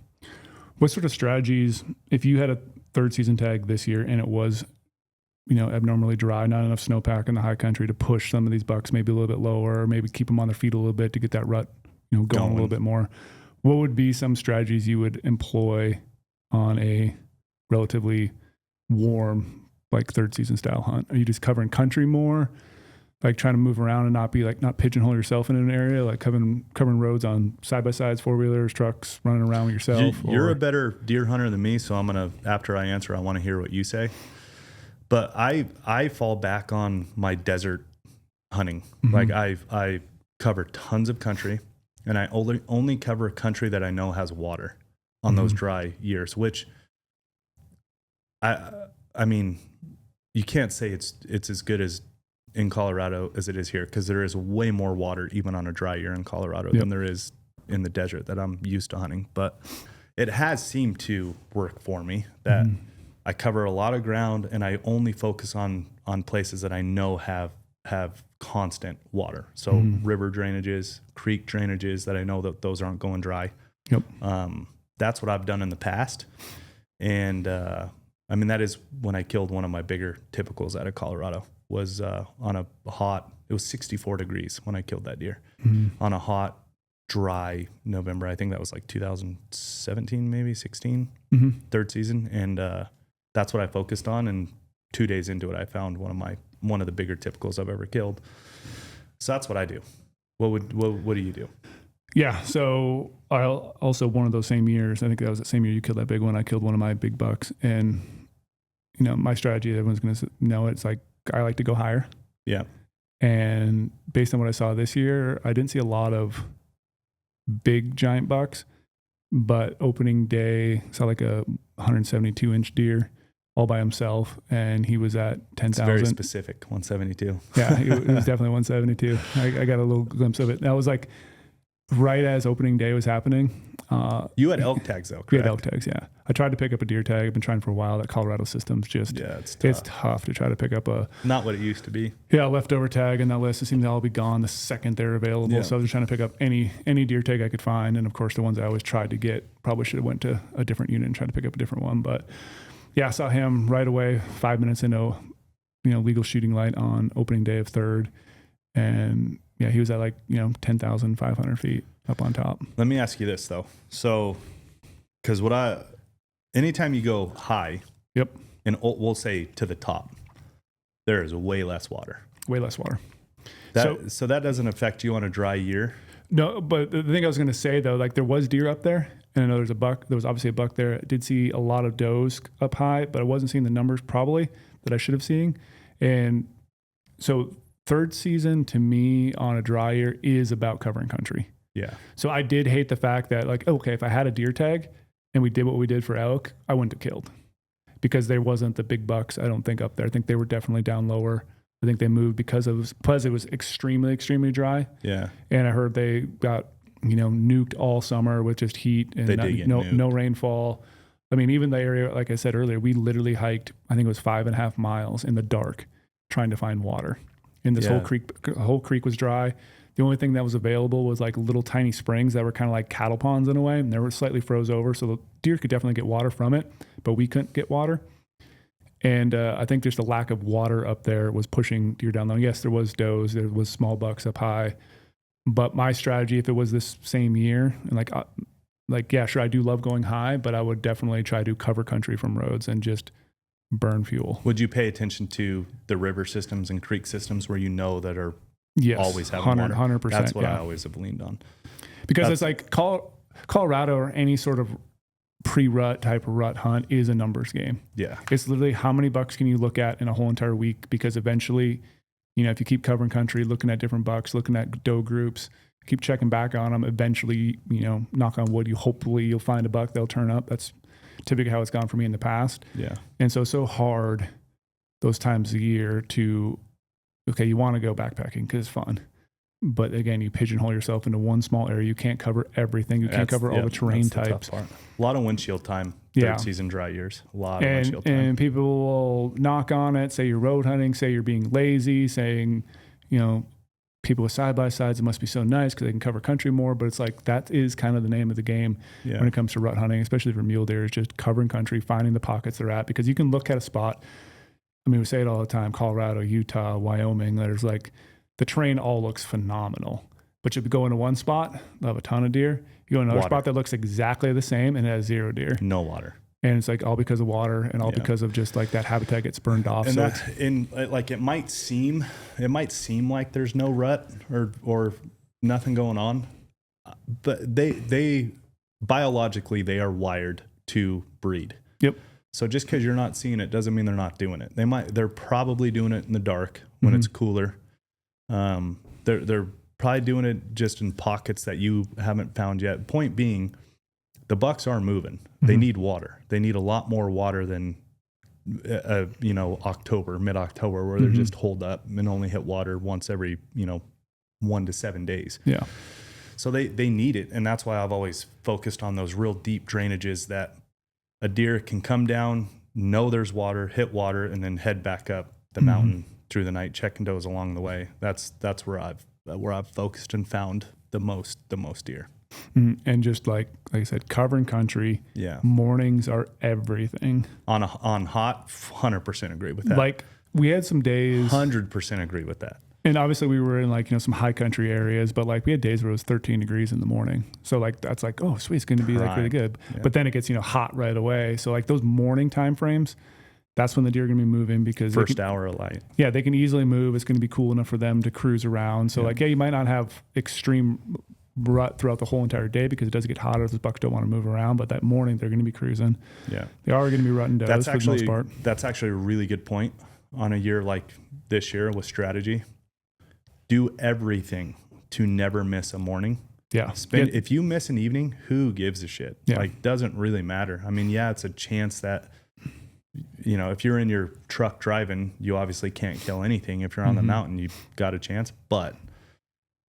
What sort of strategies, if you had a third season tag this year and it was, abnormally dry, not enough snowpack in the high country to push some of these bucks maybe a little bit lower, or maybe keep them on their feet a little bit to get that rut, going a little bit more, what would be some strategies you would employ on a relatively warm, like third season style hunt? Are you just covering country more, like trying to move around and not pigeonhole yourself in an area, like covering roads on side-by-sides, four-wheelers, trucks, running around with yourself? You're a better deer hunter than me, so I'm going to, after I answer, I want to hear what you say. But I fall back on my desert hunting. Like I cover tons of country, and I only cover country that I know has water on those dry years, which I mean, you can't say it's as good as in Colorado as it is here, because there is way more water even on a dry year in Colorado than there is in the desert that I'm used to hunting. But it has seemed to work for me that I cover a lot of ground and I only focus on places that I know have constant water. So river drainages, creek drainages that I know that those aren't going dry. Yep. That's what I've done in the past. And I mean, that is when I killed one of my bigger typicals out of Colorado. Was on a hot, it was 64 degrees when I killed that deer on a hot, dry November. I think that was like 2017, maybe 16, third season. And that's what I focused on. And 2 days into it, I found one of the bigger typicals I've ever killed. So that's what I do. What do you do? Yeah. So I also, one of those same years, I think that was the same year you killed that big one. I killed one of my big bucks, and my strategy, everyone's going to know, it's like, I like to go higher. Yeah. And based on what I saw this year, I didn't see a lot of big giant bucks, but opening day saw like a 172 inch deer all by himself, and he was at 10,000. Very specific, 172. Yeah, it was definitely 172. I got a little glimpse of it. That was like right as opening day was happening. You had elk tags though, correct? We had elk tags, yeah. I tried to pick up a deer tag. I've been trying for a while. That Colorado system's just, it's tough to try to pick up not what it used to be. Yeah, leftover tag in that list. It seemed to all be gone the second they're available. Yeah. So I was just trying to pick up any deer tag I could find. And of course, the ones I always tried to get, probably should have went to a different unit and tried to pick up a different one. But yeah, I saw him right away, 5 minutes into, legal shooting light on opening day of third. And yeah, he was at like, 10,500 feet up on top. Let me ask you this though. So, because anytime you go high, and we'll say to the top, there is way less water. Way less water. So that doesn't affect you on a dry year? No, but the thing I was going to say though, like there was deer up there, and I know there was obviously a buck there. I did see a lot of does up high, but I wasn't seeing the numbers probably that I should have seen. And so third season to me on a dry year is about covering country. Yeah. So I did hate the fact that like, okay, if I had a deer tag and we did what we did for elk, I wouldn't have killed, because there wasn't the big bucks, I don't think, up there. I think they were definitely down lower. I think they moved because it was extremely, extremely dry. Yeah. And I heard they got, nuked all summer with just heat and no rainfall. I mean, even the area, like I said earlier, we literally hiked, I think it was 5.5 miles in the dark trying to find water. And this whole creek was dry. The only thing that was available was like little tiny springs that were kind of like cattle ponds in a way, and they were slightly froze over. So the deer could definitely get water from it, but we couldn't get water. And I think just the lack of water up there was pushing deer down low. Yes, there was does, there was small bucks up high. But my strategy, if it was this same year, and yeah, sure, I do love going high, but I would definitely try to cover country from roads and just burn fuel. Would you pay attention to the river systems and creek systems where that are always having 100%, water? That's what I always have leaned on. Because it's like Colorado or any sort of pre-rut type of rut hunt is a numbers game. Yeah. It's literally how many bucks can you look at in a whole entire week, because eventually, if you keep covering country, looking at different bucks, looking at doe groups, keep checking back on them, eventually, knock on wood, hopefully you'll find a buck, they'll turn up. That's typically how it's gone for me in the past. Yeah. And so hard those times a year to, okay, you want to go backpacking because it's fun. But again, you pigeonhole yourself into one small area. You can't cover everything. You can't cover all the terrain types. A lot of windshield time. Third season dry years. A lot of windshield time. And people will knock on it, say you're road hunting, say you're being lazy, saying, people with side-by-sides, it must be so nice because they can cover country more. But it's like that is kind of the name of the game when it comes to rut hunting, especially for mule deer, is just covering country, finding the pockets they're at. Because you can look at a spot. I mean, we say it all the time, Colorado, Utah, Wyoming, there's like the terrain all looks phenomenal. But you go into one spot, they'll have a ton of deer. You go to another spot that looks exactly the same and it has 0 deer. No water. And it's like all because of water and all because of just like that habitat gets burned off. And it might seem like there's no rut or nothing going on, but they biologically they are wired to breed. Yep. So just because you're not seeing it doesn't mean they're not doing it. They're probably doing it in the dark when it's cooler. They're probably doing it just in pockets that you haven't found yet. Point being, the bucks are moving. They need water. They need a lot more water than, October, mid-October, where they're just holed up and only hit water once every, 1 to 7 days. Yeah. So they need it. And that's why I've always focused on those real deep drainages that a deer can come down, know there's water, hit water, and then head back up the mountain through the night, checking does along the way. That's where I've focused and found the most deer. And just like I said, covering country. Yeah. Mornings are everything. On hot, 100% agree with that. Like we had some days. 100% agree with that. And obviously we were in like, some high country areas, but like we had days where it was 13 degrees in the morning. So like, that's like, oh sweet, it's going to be like really good. Yeah. But then it gets, hot right away. So like those morning time frames, that's when the deer are going to be moving because first hour of light. Yeah. They can easily move. It's going to be cool enough for them to cruise around. So you might not have extreme rut throughout the whole entire day because it does get hotter. The bucks don't want to move around, but that morning they're going to be cruising. Yeah. They are going to be rutting does for the most part. That's actually a really good point on a year like this year with strategy. Do everything to never miss a morning. Yeah. If you miss an evening, who gives a shit? Yeah. Like, doesn't really matter. I mean, it's a chance that, if you're in your truck driving, you obviously can't kill anything. If you're on the mountain, you've got a chance. But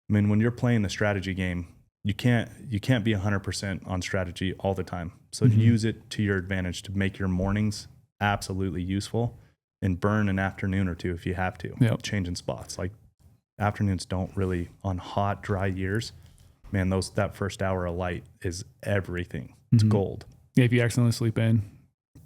I mean, when you're playing the strategy game, you can't be 100% on strategy all the time. So use it to your advantage to make your mornings absolutely useful and burn an afternoon or two if you have to. Yep. Changing spots. Like, afternoons don't really, on hot, dry years, man, that first hour of light is everything. It's gold. Yeah, if you accidentally sleep in,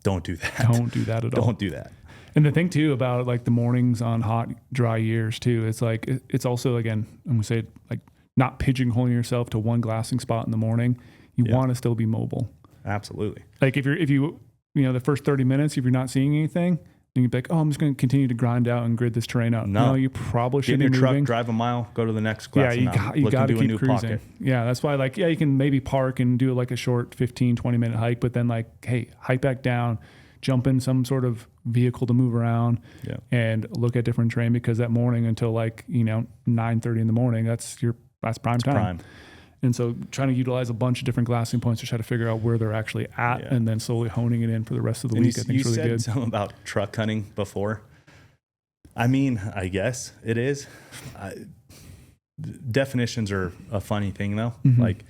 don't do that. Don't do that at all. Don't do that. And the thing too about like the mornings on hot, dry years too, it's like, it's also, again, I'm going to say like not pigeonholing yourself to one glassing spot in the morning. You want to still be mobile. Absolutely. Like if you the first 30 minutes, if you're not seeing anything, and you'd be like, oh, I'm just going to continue to grind out and grid this terrain out. No, you probably shouldn't be moving. Get in your truck, drive a mile, go to the next glass. Yeah, you got to keep cruising. Pocket. Yeah, that's why you can maybe park and do like a short 15, 20-minute hike, but then hike back down, jump in some sort of vehicle to move around and look at different terrain because that morning until 9:30 in the morning, that's prime time. Prime. And so trying to utilize a bunch of different glassing points to try to figure out where they're actually at and then slowly honing it in for the rest of the week, I think is really good. You said something about truck hunting before. I mean, I guess it is. Definitions are a funny thing though. Like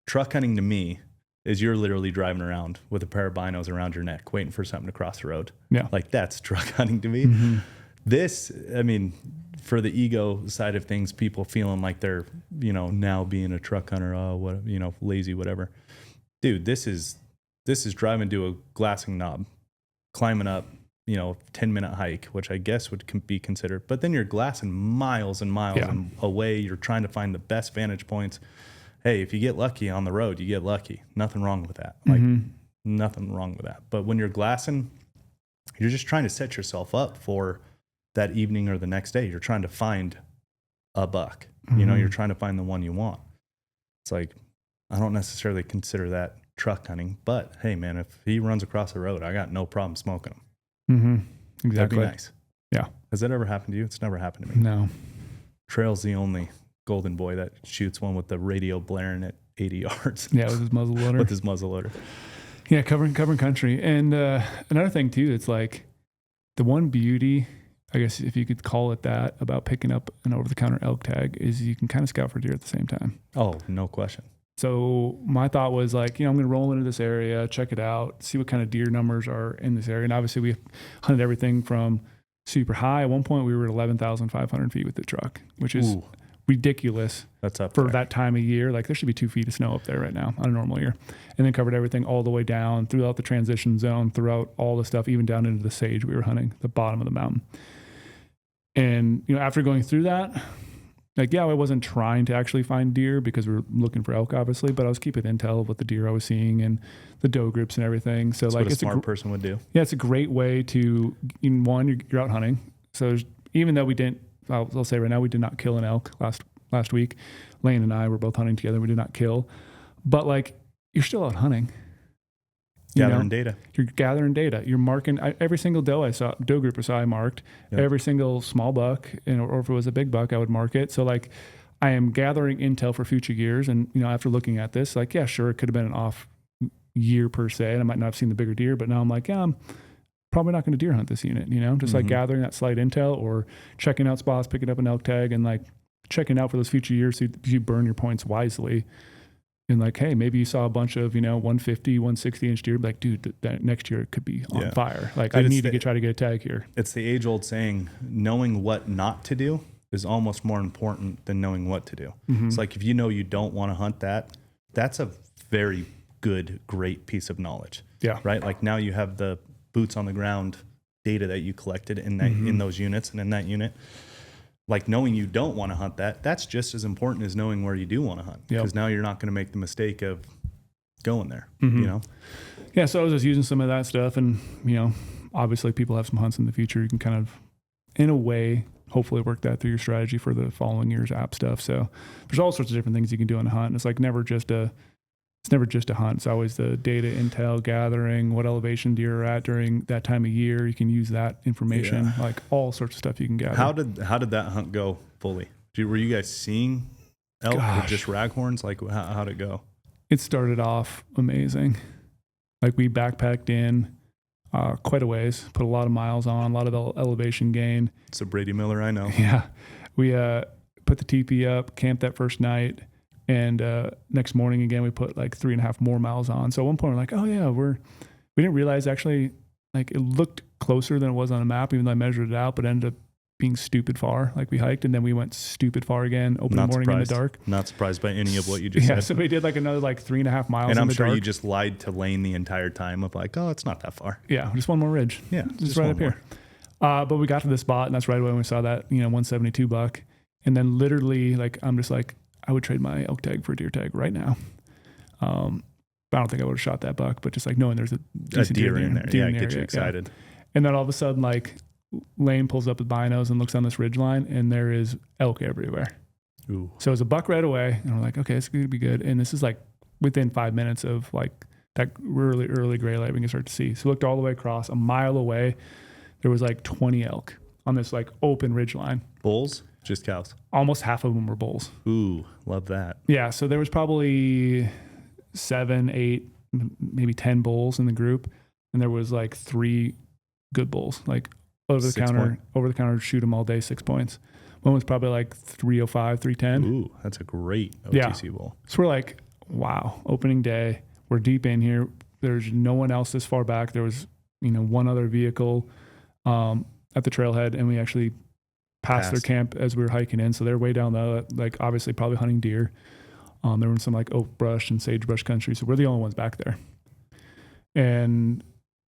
truck hunting to me is you're literally driving around with a pair of binos around your neck waiting for something to cross the road. Yeah. Like that's truck hunting to me. This, I mean, for the ego side of things, people feeling like they're, now being a truck hunter, lazy, whatever. Dude, this is driving to a glassing knob, climbing up, 10-minute hike, which I guess would be considered. But then you're glassing miles and miles away. You're trying to find the best vantage points. Hey, if you get lucky on the road, you get lucky. Nothing wrong with that. Nothing wrong with that. But when you're glassing, you're just trying to set yourself up for that evening or the next day. You're trying to find a buck. You're trying to find the one you want. It's like, I don't necessarily consider that truck hunting, but hey man, if he runs across the road, I got no problem smoking him. Exactly. That'd be nice. Yeah. Has that ever happened to you? It's never happened to me. No. Trail's the only golden boy that shoots one with the radio blaring at 80 yards. Yeah, with his muzzle loader. Yeah, covering country. And another thing too, it's like the one beauty I guess if you could call it that, about picking up an over-the-counter elk tag is you can kind of scout for deer at the same time. Oh, no question. So my thought was like, I'm going to roll into this area, check it out, see what kind of deer numbers are in this area. And obviously we hunted everything from super high. At one point we were at 11,500 feet with the truck, which is ridiculous. That's up for there. that time of year. Like there should be 2 feet of snow up there right now on a normal year. And then covered everything all the way down throughout the transition zone, throughout all the stuff, even down into the sage we were hunting, the bottom of the mountain. And, after going through that, like, I wasn't trying to actually find deer because we were looking for elk, obviously, but I was keeping intel of what the deer I was seeing and the doe groups and everything. So, that's like, what a smart person would do. Yeah, it's a great way to, you're out hunting. So even though we didn't, I'll say right now, we did not kill an elk last week. Lane and I were both hunting together. We did not kill, but like, you're still out hunting. Gathering data. You're gathering data. You're marking every single doe group I saw, I marked. Yep. Every single small buck, or if it was a big buck, I would mark it. So like, I am gathering intel for future years. And, after looking at this, like, yeah, sure, it could have been an off year per se, and I might not have seen the bigger deer, but now I'm like, yeah, I'm probably not going to deer hunt this unit, just like gathering that slight intel or checking out spots, picking up an elk tag, and like checking out for those future years so you burn your points wisely. And like, hey, maybe you saw a bunch of, 150, 160 inch deer. Like, dude, that next year it could be on fire. Like, I need to try to get a tag here. It's the age old saying, knowing what not to do is almost more important than knowing what to do. Mm-hmm. It's like, if you don't want to hunt that, that's a very good, great piece of knowledge. Yeah. Right. Like now you have the boots on the ground data that you collected in that, in those units and in that unit. Like knowing you don't want to hunt that's just as important as knowing where you do want to hunt. Because now you're not going to make the mistake of going there, Yeah, so I was just using some of that stuff. And, obviously people have some hunts in the future. You can kind of, in a way, hopefully work that through your strategy for the following year's app stuff. So there's all sorts of different things you can do in a hunt. And it's like never just a hunt. It's always the data intel gathering, what elevation deer are at during that time of year. You can use that information, like all sorts of stuff you can gather. How did that hunt go fully? Were you guys seeing elk or just raghorns? Like how'd it go? It started off amazing. Like we backpacked in quite a ways, put a lot of miles on, a lot of elevation gain. It's a Brady Miller, I know. Yeah. We put the teepee up, camped that first night. And next morning, again, we put like 3.5 more miles on. So at one point, we're like, oh, yeah, we didn't realize actually, like it looked closer than it was on a map, even though I measured it out, but ended up being stupid far. Like we hiked and then we went stupid far again, open morning in the dark. Not surprised by any of what you just said. Yeah, so we did like another like 3.5 miles. And I'm sure dark. you just lied to Lane the entire time of like, oh, it's not that far. Yeah, just one more ridge. Yeah, just right up here. But we got to this spot and that's right away when we saw that, 172 buck. And then literally like, I'm just like, I would trade my elk tag for a deer tag right now. But I don't think I would have shot that buck, but just like knowing there's a decent deer in there. Deer in get you excited. Yeah. And then all of a sudden, like Lane pulls up with binos and looks on this ridge line and there is elk everywhere. Ooh. So it's a buck right away. And we're like, okay, it's going to be good. And this is like within 5 minutes of like that really early gray light we can start to see. So we looked all the way across a mile away. There was like 20 elk on this like open ridge line. Bulls? Just cows. Almost half of them were bulls. Ooh, love that. Yeah, so there was probably 7, 8, maybe 10 bulls in the group, and there was like 3 good bulls, like over the counter, shoot them all day, 6 points. One was probably like 305, 310. Ooh, that's a great OTC bull. So we're like, wow, opening day, we're deep in here. There's no one else this far back. There was, one other vehicle at the trailhead, and we actually passed their camp as we were hiking in. So they're way down there, like obviously probably hunting deer. There were some like oak brush and sagebrush country. So we're the only ones back there. And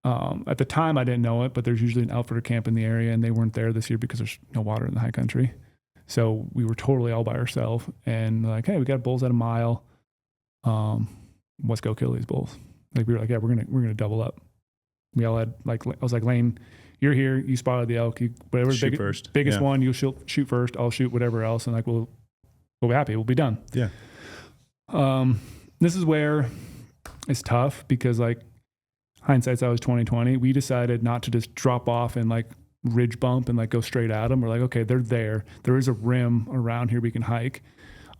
at the time I didn't know it, but there's usually an outfitter camp in the area and they weren't there this year because there's no water in the high country. So we were totally all by ourselves and like, hey, we got bulls at a mile. Let's go kill these bulls. Like we were like, yeah, we're going to double up. We all had like, I was like, Lane, you're here. You spotted the elk. Whatever's biggest one, you'll shoot first. I'll shoot whatever else, and like we'll be happy. We'll be done. Yeah. This is where it's tough because like hindsight's always 20/20. We decided not to just drop off and like ridge bump and like go straight at them. We're like, okay, they're there. There is a rim around here we can hike.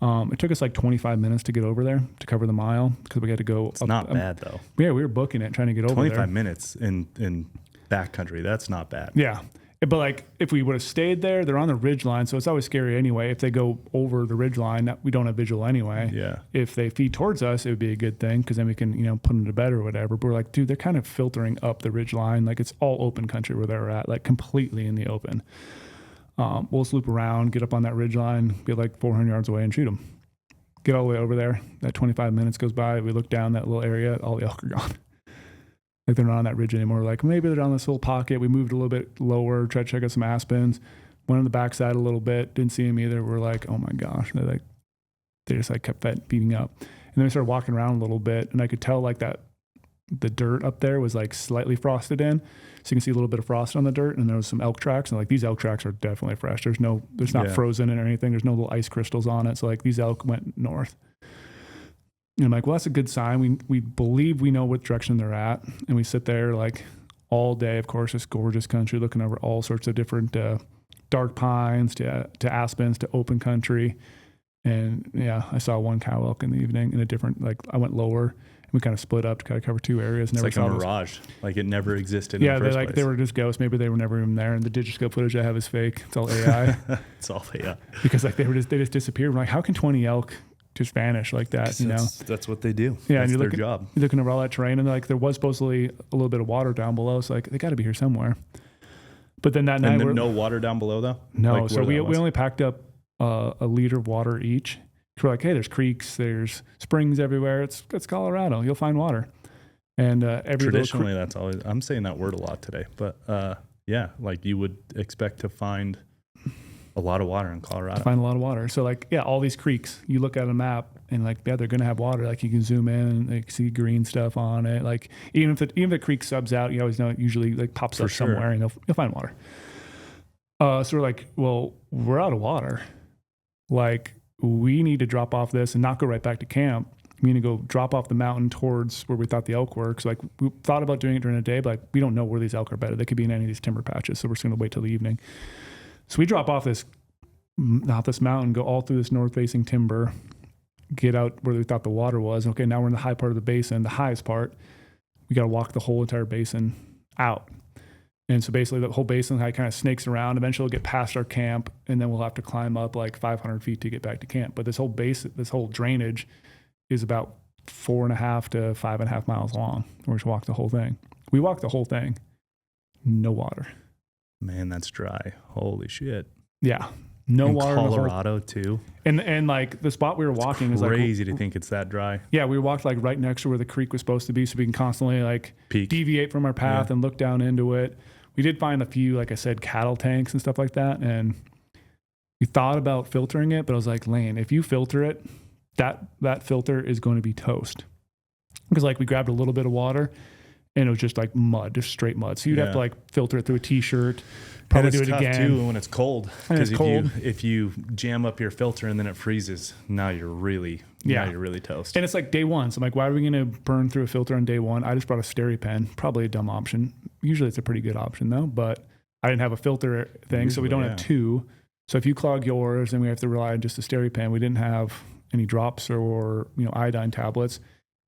It took us like 25 minutes to get over there to cover the mile because we had to go. It's not bad though. Yeah, we were booking it, trying to get over there. 25 minutes in backcountry. That's not bad. Yeah. But like if we would have stayed there, they're on the ridge line, so it's always scary anyway. If they go over the ridge line, we don't have visual anyway. Yeah. If they feed towards us, it would be a good thing because then we can, put them to bed or whatever. But we're like, dude, they're kind of filtering up the ridge line. Like it's all open country where they're at, like completely in the open. We'll just loop around, get up on that ridge line, get like 400 yards away and shoot them. Get all the way over there. That 25 minutes goes by. We look down that little area. All the elk are gone. Like they're not on that ridge anymore. We're like, maybe they're on this little pocket. We moved a little bit lower, tried to check out some aspens. Went on the backside a little bit. Didn't see them either. We're like, oh my gosh. They just like kept feeding up. And then we started walking around a little bit, and I could tell like that the dirt up there was like slightly frosted in. So you can see a little bit of frost on the dirt, and there was some elk tracks. And like these elk tracks are definitely fresh. There's not frozen in or anything. There's no little ice crystals on it. So like these elk went north. And I'm like, well, that's a good sign. We believe we know what direction they're at. And we sit there like all day, of course, this gorgeous country, looking over all sorts of different dark pines to aspens to open country. And yeah, I saw one cow elk in the evening in a different, like I went lower and we kind of split up to kind of cover two areas. It's like a mirage. Like it never existed in the first place. They were just ghosts. Maybe they were never even there. And the digiscope footage I have is fake. It's all AI. It's all AI. Because like they just disappeared. We're like, how can 20 elk just vanish like that? That's what they do. Yeah, that's and their job. You're looking over all that terrain, and like there was supposedly a little bit of water down below, so like they got to be here somewhere. But then that night, no water down below though. No, like so we only packed up a liter of water each. We're like, hey, there's creeks, there's springs everywhere. It's Colorado. You'll find water. And traditionally, that's always. I'm saying that word a lot today, but yeah, like you would expect to find a lot of water in Colorado. Find a lot of water. So like, yeah, all these creeks, you look at a map and like, yeah, they're going to have water. Like you can zoom in and like see green stuff on it. Like even if the creek subs out, you always know it usually like pops up somewhere and you'll find water. So we're like, well, we're out of water. Like we need to drop off this and not go right back to camp. We need to go drop off the mountain towards where we thought the elk were. So like we thought about doing it during the day, but like we don't know where these elk are bedded. They could be in any of these timber patches. So we're just going to wait till the evening. So we drop off this mountain, go all through this north-facing timber, get out where we thought the water was. Okay, now we're in the high part of the basin, the highest part. We got to walk the whole entire basin out. And so basically the whole basin kind of snakes around. Eventually we'll get past our camp, and then we'll have to climb up like 500 feet to get back to camp. But this whole drainage is about 4.5 to 5.5 miles long. We're just walk the whole thing. We walked the whole thing. No water. Man, that's dry. Holy shit. Yeah. No in water Colorado too. And like the spot we were walking is like crazy to think it's that dry. Yeah, we walked like right next to where the creek was supposed to be, so we can constantly like deviate from our path and look down into it. We did find a few, like I said, cattle tanks and stuff like that, and we thought about filtering it, but I was like, Lane, if you filter it, that filter is going to be toast. Because like we grabbed a little bit of water and it was just like mud, just straight mud. So you'd have to like filter it through a t-shirt, probably do it again. Too when it's cold. Because if you jam up your filter and then it freezes, now you're really toast. And it's like day one. So I'm like, why are we going to burn through a filter on day one? I just brought a SteriPen, probably a dumb option. Usually it's a pretty good option though, but I didn't have a filter thing. So we don't have two. So if you clog yours, then we have to rely on just a SteriPen. We didn't have any drops or iodine tablets.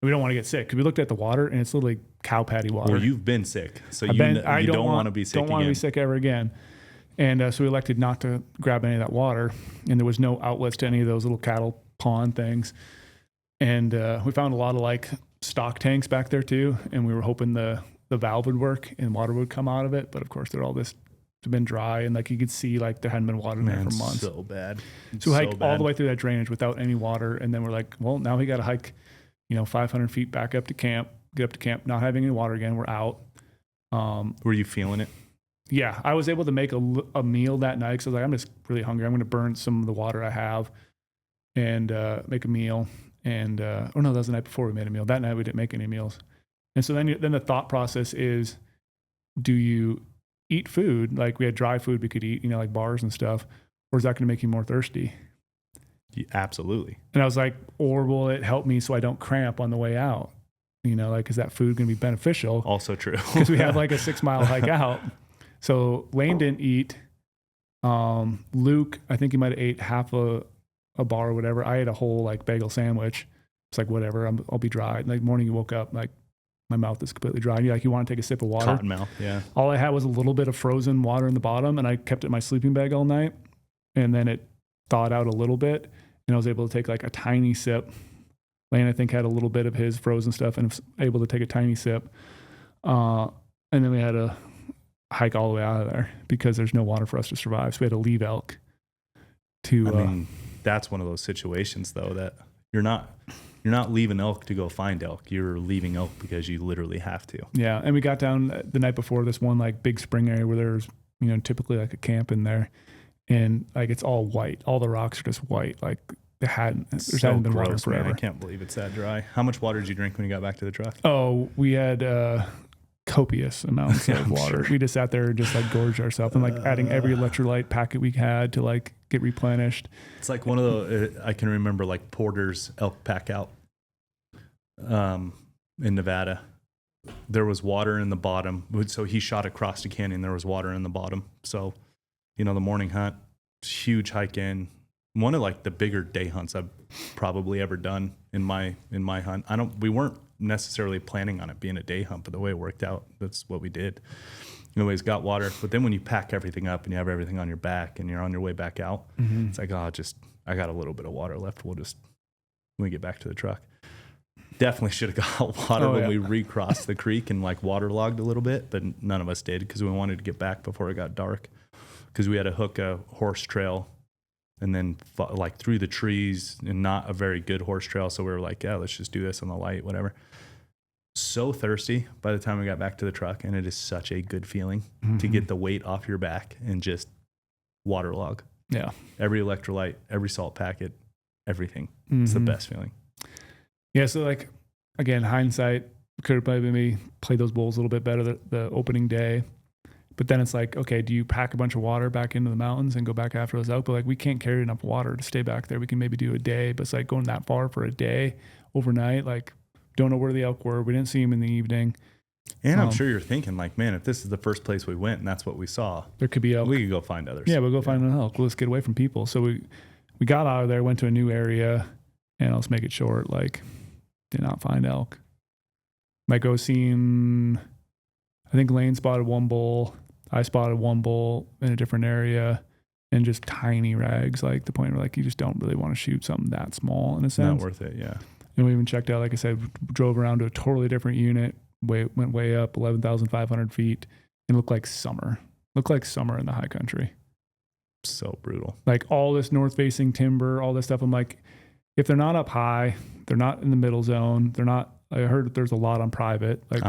We don't want to get sick because we looked at the water and it's literally cow patty water. Well, you've been sick, so you don't want to be sick. Don't want to be sick ever again. And so we elected not to grab any of that water, and there was no outlets to any of those little cattle pond things. And we found a lot of like stock tanks back there too, and we were hoping the valve would work and water would come out of it. But of course, they're all this been dry, and like you could see like there hadn't been water in there for months. So bad. So we hiked all the way through that drainage without any water, and then we're like, well, now we got to hike 500 feet back up to camp, get up to camp, not having any water again. We're out. Were you feeling it? Yeah. I was able to make a meal that night because I was like, I'm just really hungry. I'm going to burn some of the water I have and make a meal. And, that was the night before we made a meal. That night we didn't make any meals. And so then the thought process is, do you eat food? Like we had dry food we could eat, like bars and stuff, or is that going to make you more thirsty? Yeah, absolutely. And I was like, or will it help me so I don't cramp on the way out? Is that food going to be beneficial? Also true. Because we have like a 6-mile hike out. So Lane didn't eat. Luke, I think he might have ate half a bar or whatever. I ate a whole like bagel sandwich. It's like, whatever, I'll be dry. And like morning you woke up like my mouth is completely dry. You want to take a sip of water. Cotton mouth, yeah. All I had was a little bit of frozen water in the bottom, and I kept it in my sleeping bag all night. And then it thawed out a little bit, and I was able to take like a tiny sip. Lane, I think, had a little bit of his frozen stuff and was able to take a tiny sip. And then we had to hike all the way out of there because there's no water for us to survive. So we had to leave elk. I mean, that's one of those situations though that you're not leaving elk to go find elk. You're leaving elk because you literally have to. Yeah, and we got down the night before this one like big spring area where there's typically like a camp in there, and like it's all white. All the rocks are just white. Like there hadn't been water forever. Man. I can't believe it's that dry. How much water did you drink when you got back to the truck? Oh, we had copious amounts of water. Sure. We just sat there and just like gorged ourselves and like adding every electrolyte packet we had to like get replenished. It's like one of the I can remember like Porter's elk pack out in Nevada. There was water in the bottom, so he shot across the canyon. There was water in the bottom. So the morning hunt, huge hike in, one of like the bigger day hunts I've probably ever done in my hunt. We weren't necessarily planning on it being a day hunt, but the way it worked out, that's what we did. Anyways, got water, but then when you pack everything up and you have everything on your back and you're on your way back out, it's like, I got a little bit of water left. When we get back to the truck. Definitely should have got water when we recrossed the creek and like waterlogged a little bit, but none of us did because we wanted to get back before it got dark, because we had to hook a horse trail and then like through the trees, and not a very good horse trail. So we were like, yeah, let's just do this on the light, whatever. So thirsty by the time we got back to the truck, and it is such a good feeling to get the weight off your back and just waterlog. Yeah. Every electrolyte, every salt packet, everything. It's the best feeling. Yeah. So like, again, hindsight, could have probably maybe played those bowls a little bit better the opening day. But then it's like, okay, do you pack a bunch of water back into the mountains and go back after those elk? But like, we can't carry enough water to stay back there. We can maybe do a day, but it's like going that far for a day overnight. Like, don't know where the elk were. We didn't see them in the evening. And I'm sure you're thinking like, man, if this is the first place we went and that's what we saw, there could be elk. We could go find others. Yeah, we'll go find an elk. Let's get away from people. So we got out of there, went to a new area, and let's make it short. Like, did not find elk. Like I was seeing, I think Lane spotted one bull. I spotted one bull in a different area, and just tiny rags, like the point where like you just don't really want to shoot something that small in a sense. Not worth it, yeah. And we even checked out, like I said, drove around to a totally different unit, went way up, 11,500 feet, and looked like summer. Looked like summer in the high country. So brutal. Like all this north-facing timber, all this stuff. I'm like, if they're not up high, they're not in the middle zone, they're not. I heard that there's a lot on private. Like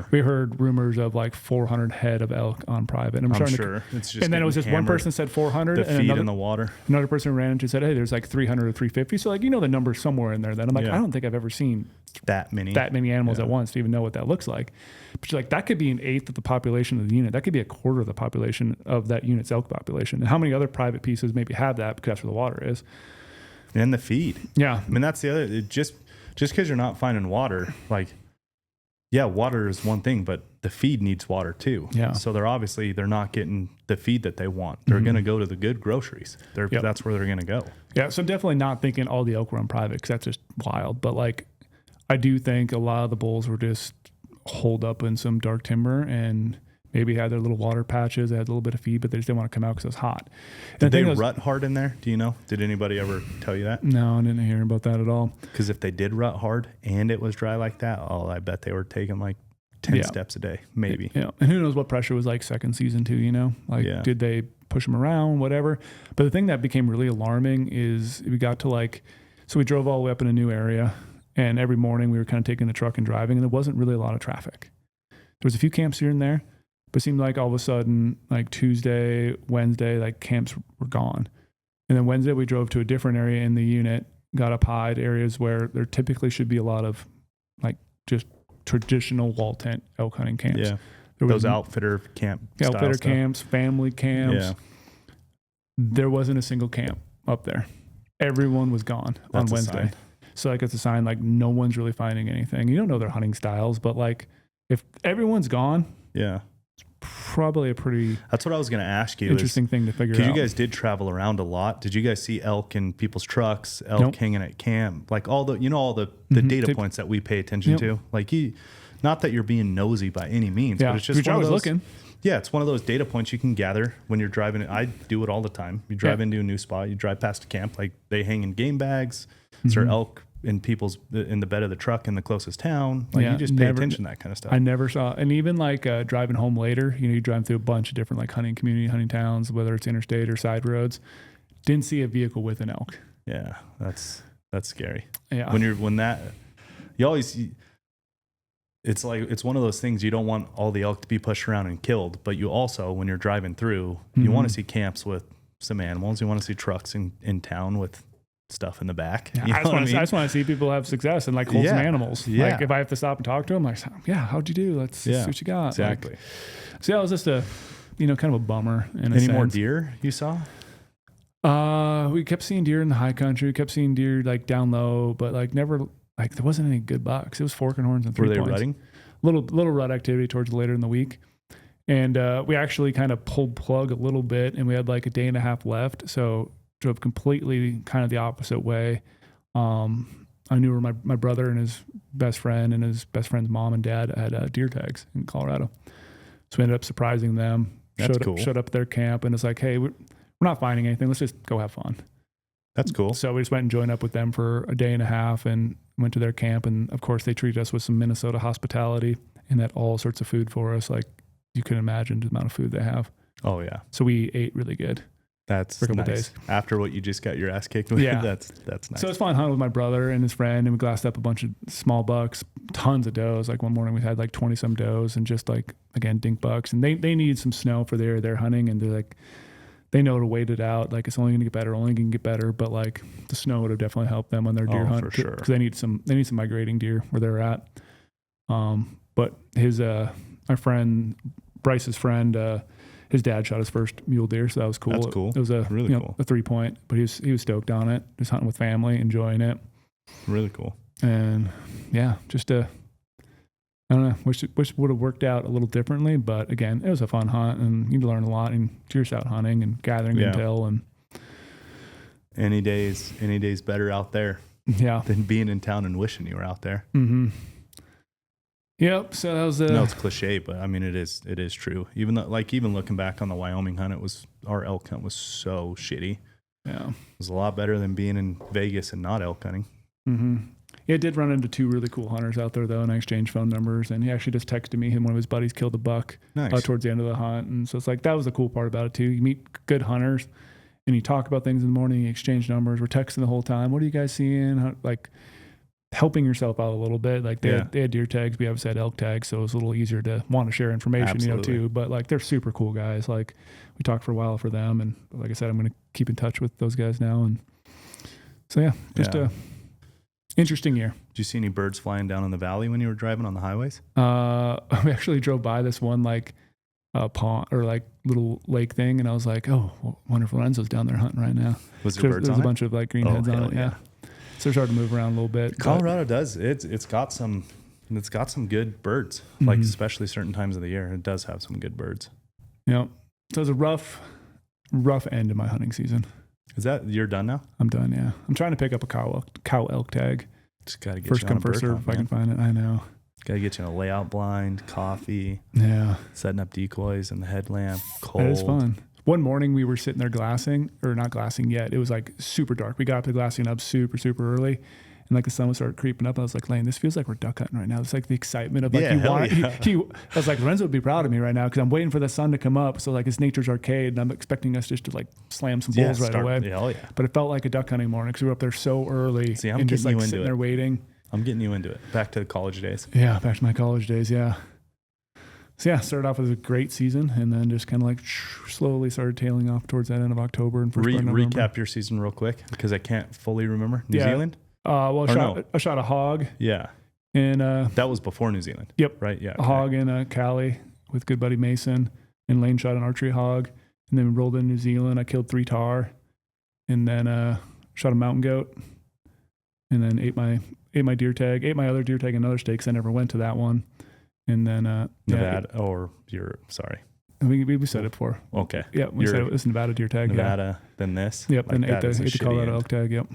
we heard rumors of like 400 head of elk on private. And I'm sure. It's just, and then it was just one person said 400. The feed in the water. Another person ran into said, hey, there's like 300 or 350. So like, the number's somewhere in there. Then I'm like, I don't think I've ever seen that many animals at once to even know what that looks like. But you're like, that could be an eighth of the population of the unit. That could be a quarter of the population of that unit's elk population. And how many other private pieces maybe have that because that's where the water is. And the feed. Yeah. I mean, that's the other, just because you're not finding water, like, yeah, water is one thing, but the feed needs water too. Yeah. So they're not getting the feed that they want. They're going to go to the good groceries. That's where they're going to go. Yeah. So I'm definitely not thinking all the elk were on private because that's just wild. But like, I do think a lot of the bulls were just holed up in some dark timber and maybe had their little water patches. They had a little bit of feed, but they just didn't want to come out because it was hot. Did they rut hard in there? Do you know? Did anybody ever tell you that? No, I didn't hear about that at all. Because if they did rut hard and it was dry like that, I bet they were taking like 10 steps a day, maybe. Yeah. And who knows what pressure was like second season too, did they push them around, whatever. But the thing that became really alarming is we got to so we drove all the way up in a new area, and every morning we were kind of taking the truck and driving, and there wasn't really a lot of traffic. There was a few camps here and there, but it seemed like all of a sudden, like Tuesday, Wednesday, like camps were gone. And then Wednesday we drove to a different area in the unit, got up high to areas where there typically should be a lot of like just traditional wall tent elk hunting camps. Yeah. Those outfitter camps, family camps. Yeah. There wasn't a single camp up there. Everyone was gone on Wednesday. So like it's a sign like no one's really finding anything. You don't know their hunting styles, but like if everyone's gone, yeah, it's probably a pretty that's what I was going to ask you. Interesting thing to figure out. Because you guys did travel around a lot. Did you guys see elk in people's trucks, elk hanging at camp, like all the data points that we pay attention to? Like Not that you're being nosy by any means, but it's just you're always looking. Yeah, it's one of those data points you can gather when you're driving. I do it all the time. You drive into a new spot, you drive past a camp, like they hang in game bags, or elk in the bed of the truck in the closest town. Like you just pay attention to that kind of stuff. I never saw, and even like driving home later, you driving through a bunch of different like hunting towns, whether it's interstate or side roads, didn't see a vehicle with an elk. Yeah, that's scary. Yeah, it's like, it's one of those things, you don't want all the elk to be pushed around and killed, but you also, when you're driving through, you want to see camps with some animals. You want to see trucks in town with stuff in the back. Yeah, I just want to see people have success and like hold some animals. Yeah. Like if I have to stop and talk to them, like, how'd you do? Let's see what you got. Exactly. Like, so that was just a, kind of a bummer. Any more deer you saw? We kept seeing deer in the high country. We kept seeing deer like down low, but like never, like there wasn't any good bucks. It was fork and horns and 3 points. Were they rutting? Little rut activity towards later in the week. And we actually kind of pulled plug a little bit, and we had like a day and a half left. So drove completely kind of the opposite way. I knew where my brother and his best friend and his best friend's mom and dad had deer tags in Colorado. So we ended up surprising them. That's cool. Showed up at their camp, and it's like, hey, we're not finding anything. Let's just go have fun. That's cool. So we just went and joined up with them for a day and a half and went to their camp. And of course, they treated us with some Minnesota hospitality and had all sorts of food for us. Like you can imagine the amount of food they have. Oh, yeah. So we ate really good. That's for a couple nice. days. After what you just got your ass kicked with, that's nice. So it's fun hunting with my brother and his friend, and we glassed up a bunch of small bucks, tons of does. Like one morning we had like 20 some does and just like, again, dink bucks. And they need some snow for their hunting, and they're like, they know to wait it out. Like it's only going to get better, but like the snow would have definitely helped them on their deer hunt for sure. Because they need some migrating deer where they're at. But his my friend Bryce's friend, his dad shot his first mule deer, so that was cool. That's cool. It was a really cool. A 3 point, but he was stoked on it. Just hunting with family, enjoying it. Really cool. And just I don't know. Wish it would have worked out a little differently, but again, it was a fun hunt, and you learn a lot in deer out hunting and gathering intel. And any day's better out there, than being in town and wishing you were out there. Mm-hmm. Yep. So that was no, it's cliche, but I mean it is true. Even looking back on the Wyoming hunt, our elk hunt was so shitty. Yeah, it was a lot better than being in Vegas and not elk hunting. Mm-hmm. Yeah, I did run into 2 really cool hunters out there though, and I exchanged phone numbers. And he actually just texted me. One of his buddies killed a buck towards the end of the hunt, and so it's like that was the cool part about it too. You meet good hunters, and you talk about things in the morning. You exchange numbers. We're texting the whole time. What are you guys seeing? Helping yourself out a little bit. Like they had deer tags. We obviously had elk tags, so it was a little easier to want to share information, too. But like they're super cool guys. Like we talked for a while for them, and like I said, I'm going to keep in touch with those guys now. And so a interesting year. Did you see any birds flying down in the valley when you were driving on the highways? We actually drove by this one pond or like little lake thing, and I was like, oh, well, wonder if Lorenzo's down there hunting right now. Was there birds on it? There's a bunch of like green heads on it. Yeah. So it's hard to move around a little bit. Colorado does. It's got some good birds, like especially certain times of the year. It does have some good birds. Yeah. So it was a rough end of my hunting season. Is that you're done now? I'm done. Yeah. I'm trying to pick up a cow elk tag. Just gotta get first come first serve if I can find it. I know. Gotta get you in a layout blind, coffee. Yeah. Setting up decoys and the headlamp. Cold. It is fun. One morning we were sitting there glassing, or not glassing yet. It was like super dark. We got up to glassing up super, super early. And like the sun would start creeping up. I was like, Lane, this feels like we're duck hunting right now. It's like the excitement of like, I was like, Lorenzo would be proud of me right now because I'm waiting for the sun to come up. So like it's nature's arcade and I'm expecting us just to like slam some bulls right away. Hell yeah. But it felt like a duck hunting morning because we were up there so early. See, I'm and just like sitting there waiting. I'm getting you into it. Back to the college days. Yeah, back to my college days. Yeah. So started off with a great season and then just kind of like slowly started tailing off towards that end of October and first part of November. Recap your season real quick because I can't fully remember. New Zealand? I shot a hog. Yeah. And that was before New Zealand. Yep. Right. Yeah. A hog in Cali with good buddy Mason, and Lane shot an archery hog, and then rolled in New Zealand. I killed 3 tar, and then shot a mountain goat, and then ate my deer tag, ate my other deer tag in another state 'cause I never went to that one. And then Nevada, we said it before. Okay. Yeah, we said it was Nevada deer tag. Nevada, then this. Yep, then ate the Colorado elk tag. Yep.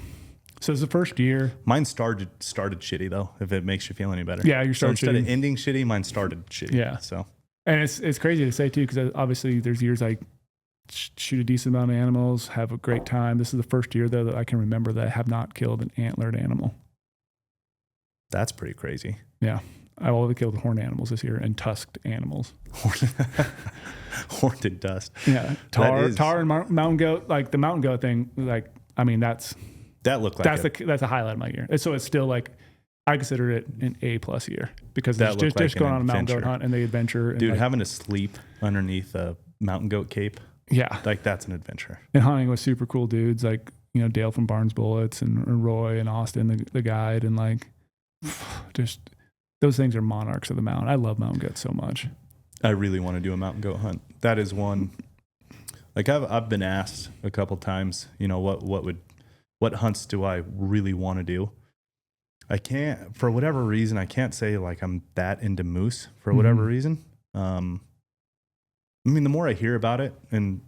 So it's the first year. Mine started shitty though, if it makes you feel any better. Yeah, you started instead shitty. of ending shitty, mine started shitty. Yeah. So, and it's crazy to say too, because obviously there's years I shoot a decent amount of animals, have a great time. This is the first year though that I can remember that I have not killed an antlered animal. That's pretty crazy. Yeah. I only killed horned animals this year and tusked animals. Horned and dust. Yeah. Tar and mountain goat, like the mountain goat thing, like, I mean, that looked like that's a highlight of my year. And so it's still like, I consider it an A+ year because it's just going on a mountain goat hunt and the adventure. Dude, like, having to sleep underneath a mountain goat cape. Yeah. Like that's an adventure. And hunting with super cool dudes like, you know, Dale from Barnes Bullets and Roy and Austin, the guide, and like, just those things are monarchs of the mountain. I love mountain goats so much. I really want to do a mountain goat hunt. That is one. Like I've been asked a couple times, you know, what hunts do I really want to do? I can't, for whatever reason, I can't say like I'm that into moose for whatever reason. I mean, the more I hear about it and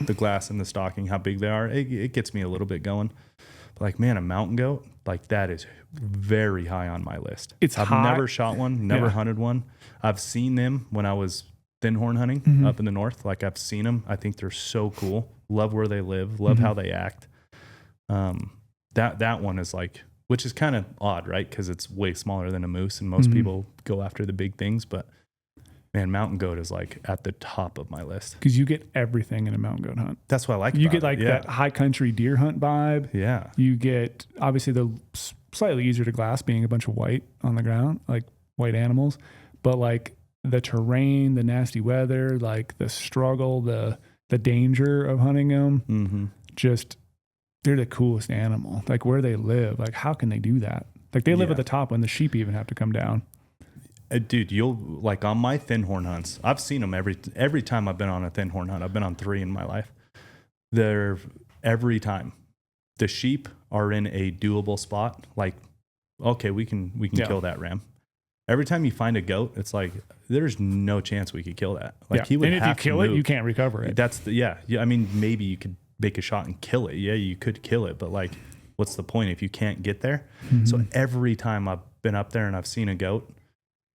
the glass and the stalking, how big they are, it gets me a little bit going. But like, man, a mountain goat, like that is very high on my list. I've never shot one, never hunted one. I've seen them when I was thin horn hunting up in the north. Like I've seen them. I think they're so cool. Love where they live. Love how they act. That one is like, which is kind of odd, right? Because it's way smaller than a moose, and most people go after the big things. But man, mountain goat is like at the top of my list because you get everything in a mountain goat hunt. That's what I like. You get like that high country deer hunt vibe. Yeah. You get obviously the slightly easier to glass being a bunch of white on the ground, like white animals, but like the terrain, the nasty weather, like the struggle, the danger of hunting them, just they're the coolest animal. Like where they live, like how can they do that? Like they live at the top when the sheep even have to come down. Dude, you'll like on my thin horn hunts, I've seen them every time I've been on a thin horn hunt. I've been on 3 in my life. They're every time the sheep are in a doable spot. Like, okay, we can kill that ram. Every time you find a goat, it's like there's no chance we could kill that. Like he would and if you kill it, you can't recover it. That's yeah. I mean, maybe you could make a shot and kill it. Yeah, you could kill it, but like, what's the point if you can't get there? So every time I've been up there and I've seen a goat,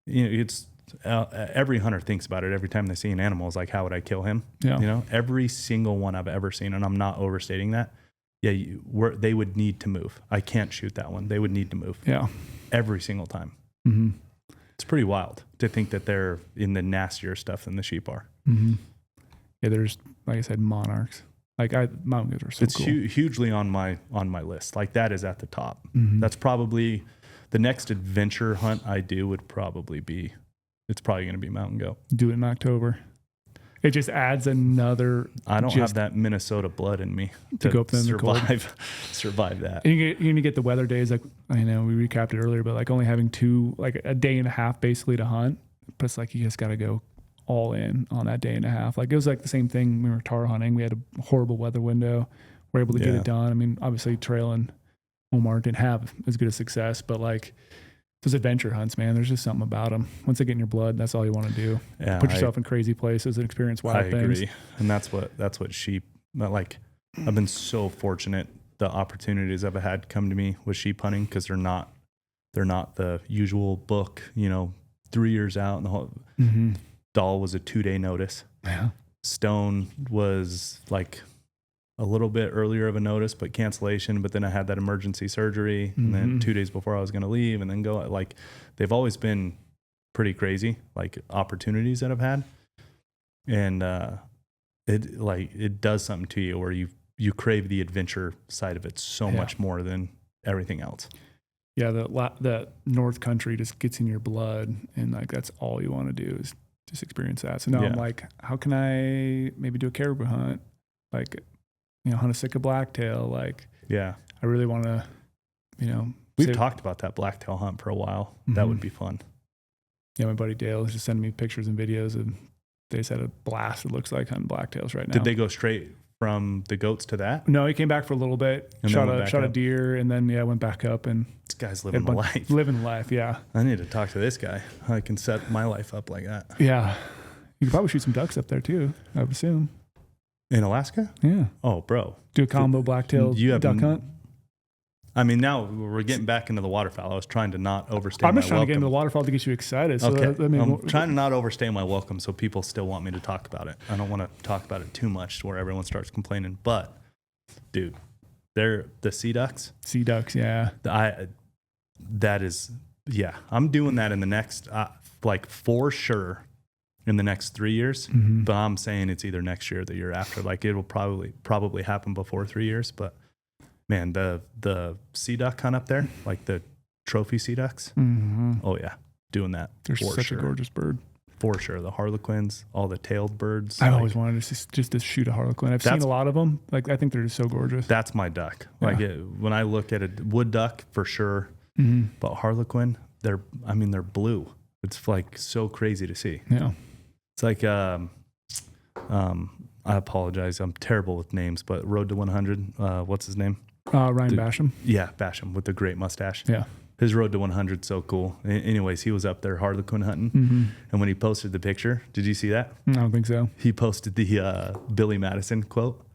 you know, it's every hunter thinks about it every time they see an animal. Is like, how would I kill him? Yeah. You know, every single one I've ever seen, and I'm not overstating that. Yeah, they would need to move. I can't shoot that one. They would need to move. Yeah, every single time. It's pretty wild to think that they're in the nastier stuff than the sheep are. Yeah, there's like I said, monarchs. Like mountain goats are so cool. It's hugely on my list. Like that is at the top. That's probably the next adventure hunt I do would probably be. It's probably going to be mountain goat. Do it in October. It just adds another. I don't have that Minnesota blood in me to go up in survive that. And you're going to get the weather days. Like I know we recapped it earlier, but like only having like a day and a half basically to hunt. But it's like you just got to go all in on that day and a half. Like it was like the same thing when we were tar hunting. We had a horrible weather window. We were able to get it done. I mean, obviously Trail and Omar didn't have as good a success, but like those adventure hunts, man, there's just something about them. Once they get in your blood, that's all you want to do. Yeah, put yourself in crazy places and experience wild things. I agree. And that's what sheep, like I've been so fortunate the opportunities I've had come to me with sheep hunting because they're not the usual book, 3 years out and the whole Doll was a 2-day notice. Yeah. Stone was like a little bit earlier of a notice, but cancellation. But then I had that emergency surgery, and then 2 days before I was going to leave, and then go. Like they've always been pretty crazy, like opportunities that I've had, and it does something to you where you crave the adventure side of it so much more than everything else. Yeah, the North Country just gets in your blood, and like that's all you want to do is just experience that. So now I'm like, how can I maybe do a caribou hunt? Like, hunt a Sitka blacktail. Like, I really want to, We've talked about that blacktail hunt for a while. That would be fun. Yeah, my buddy Dale is just sending me pictures and videos, and they just had a blast. It looks like hunting blacktails right now. Did they go straight from the goats to that? No, he came back for a little bit, and shot a deer, and then went back up. And this guy's living the life. Living life, yeah. I need to talk to this guy. I can set my life up like that. Yeah, you could probably shoot some ducks up there too, I would assume. In Alaska? Yeah. Oh, bro. Do a combo blacktail duck hunt? I mean, now we're getting back into the waterfowl. I was trying to not overstay I'm my just trying to get into the welcome. waterfowl to get you excited. So Okay. I'm we're trying to not overstay my welcome so people still want me to talk about it. I don't want to talk about it too much to where everyone starts complaining. But, dude, they're the sea ducks. sea ducks, yeah. I'm doing that in the next, like for sure in the next 3 years. Mm-hmm. But I'm saying it's either next year or the year after. Like it'll probably happen before 3 years. But man, the sea duck hunt up there, like the trophy sea ducks. Mm-hmm. Oh yeah, doing that. They're for such sure. a gorgeous bird. For sure. The harlequins, all the tailed birds. I've always wanted to shoot a harlequin. I've seen a lot of them. Like I think they're just so gorgeous. That's my duck. Like when I look at a wood duck for sure, but harlequin, they're blue. It's like so crazy to see. Yeah. It's like, I apologize. I'm terrible with names, but Road to 100, what's his name? Ryan Basham. Yeah, Basham with the great mustache. Yeah. His Road to 100 so cool. Anyways, he was up there harlequin hunting. Mm-hmm. And when he posted the picture, did you see that? I don't think so. He posted the Billy Madison quote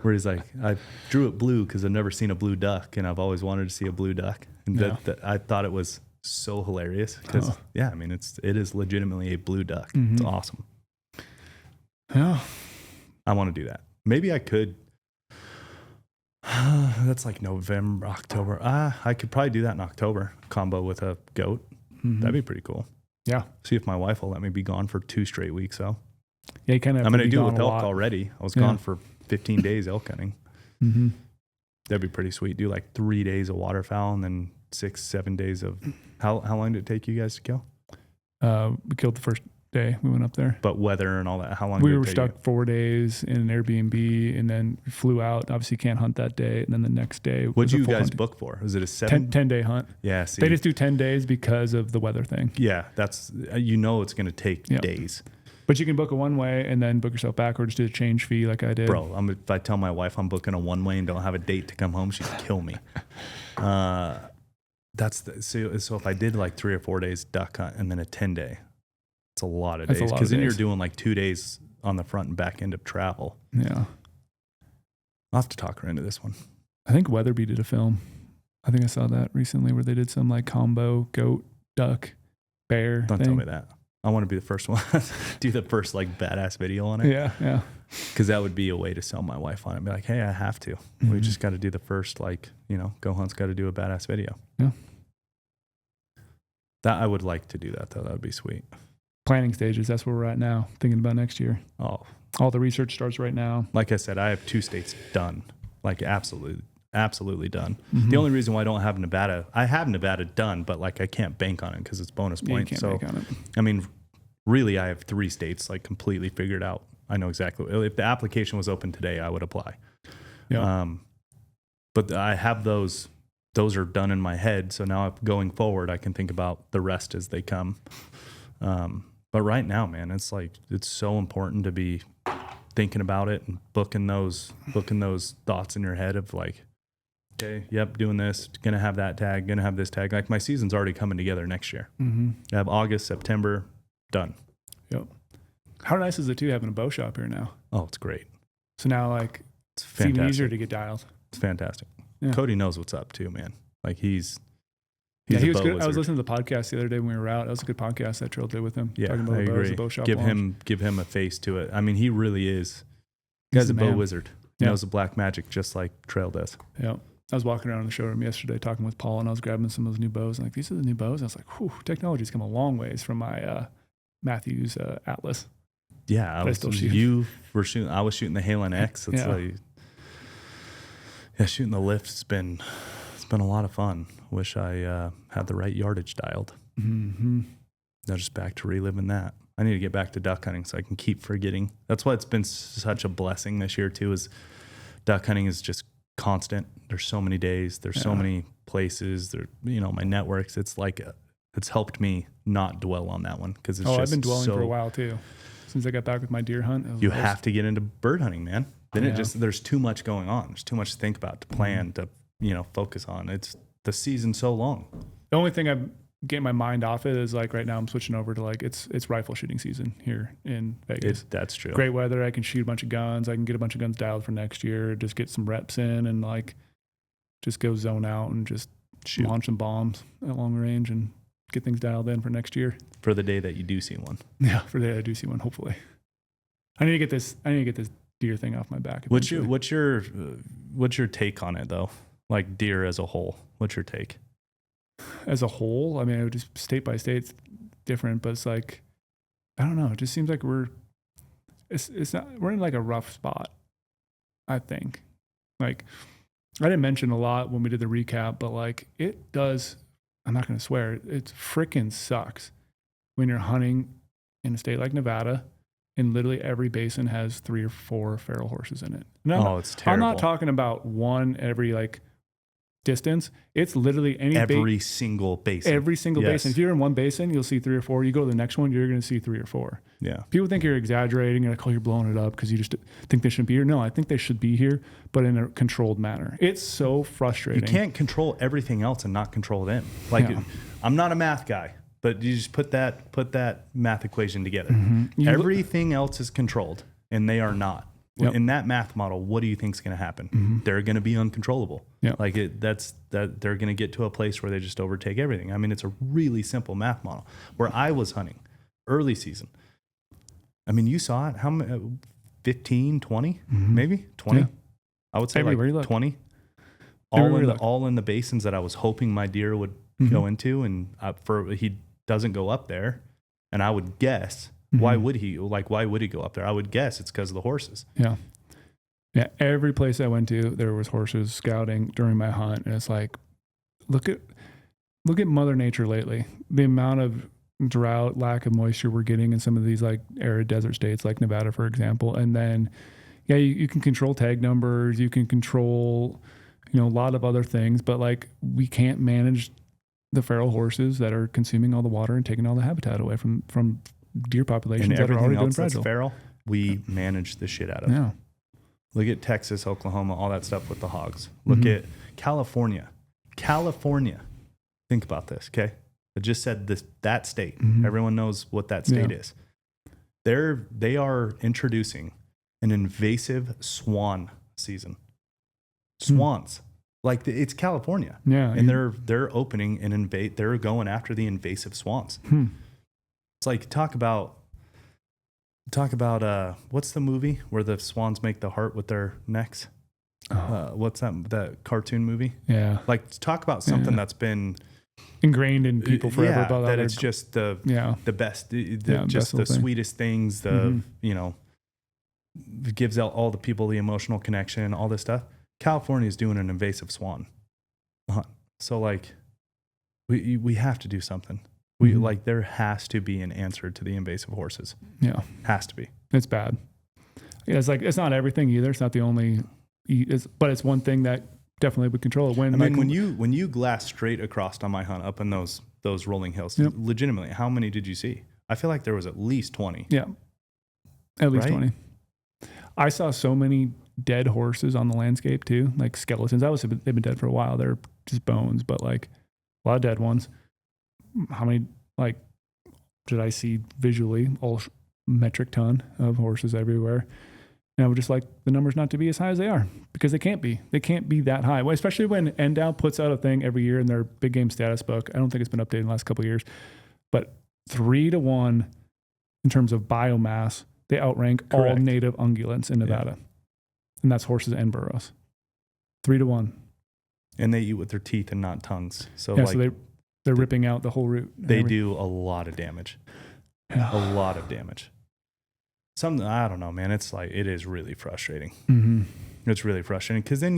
where he's like, I drew it blue because I've never seen a blue duck and I've always wanted to see a blue duck. And that I thought it was so hilarious because, I mean, it is legitimately a blue duck. Mm-hmm. It's awesome. Yeah. I want to do that. Maybe I could. That's like November, October. I could probably do that in October. Combo with a goat. Mm-hmm. That'd be pretty cool. Yeah. See if my wife will let me be gone for 2 straight weeks, though. Yeah, you kind of. I'm going to do it with elk already. I was gone for 15 days elk hunting. Mm-hmm. That'd be pretty sweet. Do like 3 days of waterfowl and then 6-7 days of. How long did it take you guys to kill? We killed the first day we went up there. But weather and all that, how long we did it were take stuck you? 4 days in an Airbnb and then we flew out. Obviously can't hunt that day. And then the next day. What'd you guys book for? Was it a 10-day hunt? Yeah. See, they just do 10 days because of the weather thing. Yeah. That's, it's going to take days. But you can book a one way and then book yourself back or just do a change fee like I did. Bro, if I tell my wife I'm booking a one way and don't have a date to come home, she'd kill me. So if I did like 3 or 4 days duck hunt and then a 10-day, it's a lot of days. Because then you're doing like 2 days on the front and back end of travel. Yeah. I'll have to talk her into this one. I think Weatherby did a film. I think I saw that recently where they did some like combo goat, duck, bear. Don't tell me that. I want to be the first one. Do the first like badass video on it. Yeah, yeah. Because that would be a way to sell my wife on it. Be like, hey, I have to. Mm-hmm. We just got to do the first GOHUNT's got to do a badass video. Yeah. That I would like to do that though. That would be sweet. Planning stages. That's where we're at now. Thinking about next year. Oh, all the research starts right now. Like I said, I have 2 states done. Like absolutely done. Mm-hmm. The only reason why I don't have Nevada, I have Nevada done, but like I can't bank on it because it's bonus points. You can't bank on it. I mean, really, I have 3 states like completely figured out. I know exactly. If the application was open today, I would apply. Yeah. But I have those. Those are done in my head. So now going forward, I can think about the rest as they come. But right now, man, it's like it's so important to be thinking about it and booking those thoughts in your head of like, okay, yep, doing this, gonna have that tag, gonna have this tag. Like my season's already coming together next year. Mm-hmm. I have August, September, done. Yep. How nice is it too having a bow shop here now? Oh, it's great. So now like it's even easier to get dialed. It's fantastic. Yeah. Cody knows what's up too, man. Like he was good. I was listening to the podcast the other day when we were out. That was a good podcast that Trail did with him. Yeah, talking about I agree. The bow shop give him a face to it. I mean, he really is. He's a bow wizard. He knows the black magic just like Trail does. Yeah. I was walking around in the showroom yesterday talking with Paul, and I was grabbing some of those new bows. And like, these are the new bows. And I was like, whew, technology's come a long ways from my Matthews Atlas. Yeah, I was shooting the Halen X. It's shooting the lift's been a lot of fun. Wish I had the right yardage dialed. Mm-hmm. Now just back to reliving that. I need to get back to duck hunting so I can keep forgetting. That's why it's been such a blessing this year too. Is duck hunting is just constant. There's so many days. There's so many places. There, my networks. It's like it's helped me not dwell on that one because it's. I've been dwelling for a while too. Since I got back with my deer hunt, you have to get into bird hunting, man. Then there's too much going on. There's too much to think about, to plan, to focus on. It's the season's so long. The only thing I'm getting my mind off it is like right now I'm switching over to like it's rifle shooting season here in Vegas. That's true. Great weather. I can shoot a bunch of guns. I can get a bunch of guns dialed for next year. Just get some reps in and like just go zone out and just launch some bombs at long range and get things dialed in for next year. For the day that you do see one. Yeah, for the day I do see one, hopefully. I need to get this deer thing off my back. What's your take on it though? Like deer as a whole. What's your take? As a whole, I mean, it would just state by state, it's different, but it's like, I don't know. It just seems like we're in like a rough spot, I think. Like, I didn't mention a lot when we did the recap, but like it does, I'm not going to swear, it freaking sucks when you're hunting in a state like Nevada and literally every basin has 3 or 4 feral horses in it. No, it's terrible. I'm not talking about one every like distance. It's literally every single basin. Every single basin. If you're in one basin, you'll see 3 or 4. You go to the next one, you're going to see 3 or 4. Yeah. People think you're exaggerating. You're like, oh, you're blowing it up because you just think they shouldn't be here. No, I think they should be here, but in a controlled manner. It's so frustrating. You can't control everything else and not control them. Like, I'm not a math guy, but you just put that math equation together. Mm-hmm. Everything else is controlled, and they are not. Yep. In that math model, what do you think is going to happen? Mm-hmm. They're going to be uncontrollable. Yep. Like they're going to get to a place where they just overtake everything. I mean, it's a really simple math model. Where I was hunting early season, I mean, you saw it. How many? 15, 20, mm-hmm. maybe 20. Yeah. I would say everywhere like 20. All in the basins that I was hoping my deer would mm-hmm. go into, and he doesn't go up there, and I would guess. Mm-hmm. Why would he go up there? I would guess it's because of the horses. Yeah. Yeah. Every place I went to, there was horses scouting during my hunt. And it's like, look at Mother Nature lately. The amount of drought, lack of moisture we're getting in some of these like arid desert states, like Nevada, for example. And then, you can control tag numbers. You can control, a lot of other things, but like we can't manage the feral horses that are consuming all the water and taking all the habitat away from deer populations and that are already doing fragile. Feral, we manage the shit out of. Yeah. Look at Texas, Oklahoma, all that stuff with the hogs. Look mm-hmm. at California. Think about this, okay? I just said that state. Mm-hmm. Everyone knows what that state is. They are introducing an invasive swan season. Swans. Like it's California. Yeah. And they're opening and they're going after the invasive swans. It's like talk about what's the movie where the swans make the heart with their necks? What's that cartoon movie? Yeah. Like talk about something that's been ingrained in people forever. About that it's just the best, just the sweetest things. It gives out all the people the emotional connection, all this stuff. California is doing an invasive swan hunt, so like we have to do something. Mm-hmm. There has to be an answer to the invasive horses. Yeah. Has to be. It's bad. Yeah, it's not everything either. It's not the only, but it's one thing that definitely would control it. When you glass straight across on my hunt up in those rolling hills, yep. Legitimately, how many did you see? I feel like there was at least 20. Yeah. At least 20. I saw so many dead horses on the landscape too, like skeletons. They've been dead for a while. They're just bones, but like a lot of dead ones. How many did I see visually? All metric ton of horses everywhere. And I would just like the numbers not to be as high as they are, because they can't be. They can't be that high. Well, especially when NDOW puts out a thing every year in their big game status book. I don't think it's been updated in the last couple of years, but 3-1 in terms of biomass, they outrank all native ungulates in Nevada. Yeah. And that's horses and burros. 3-1. And they eat with their teeth and not tongues. So they're ripping out the whole root. They do a lot of damage. A lot of damage. I don't know, man. It's like, it is really frustrating. Mm-hmm. It's really frustrating because then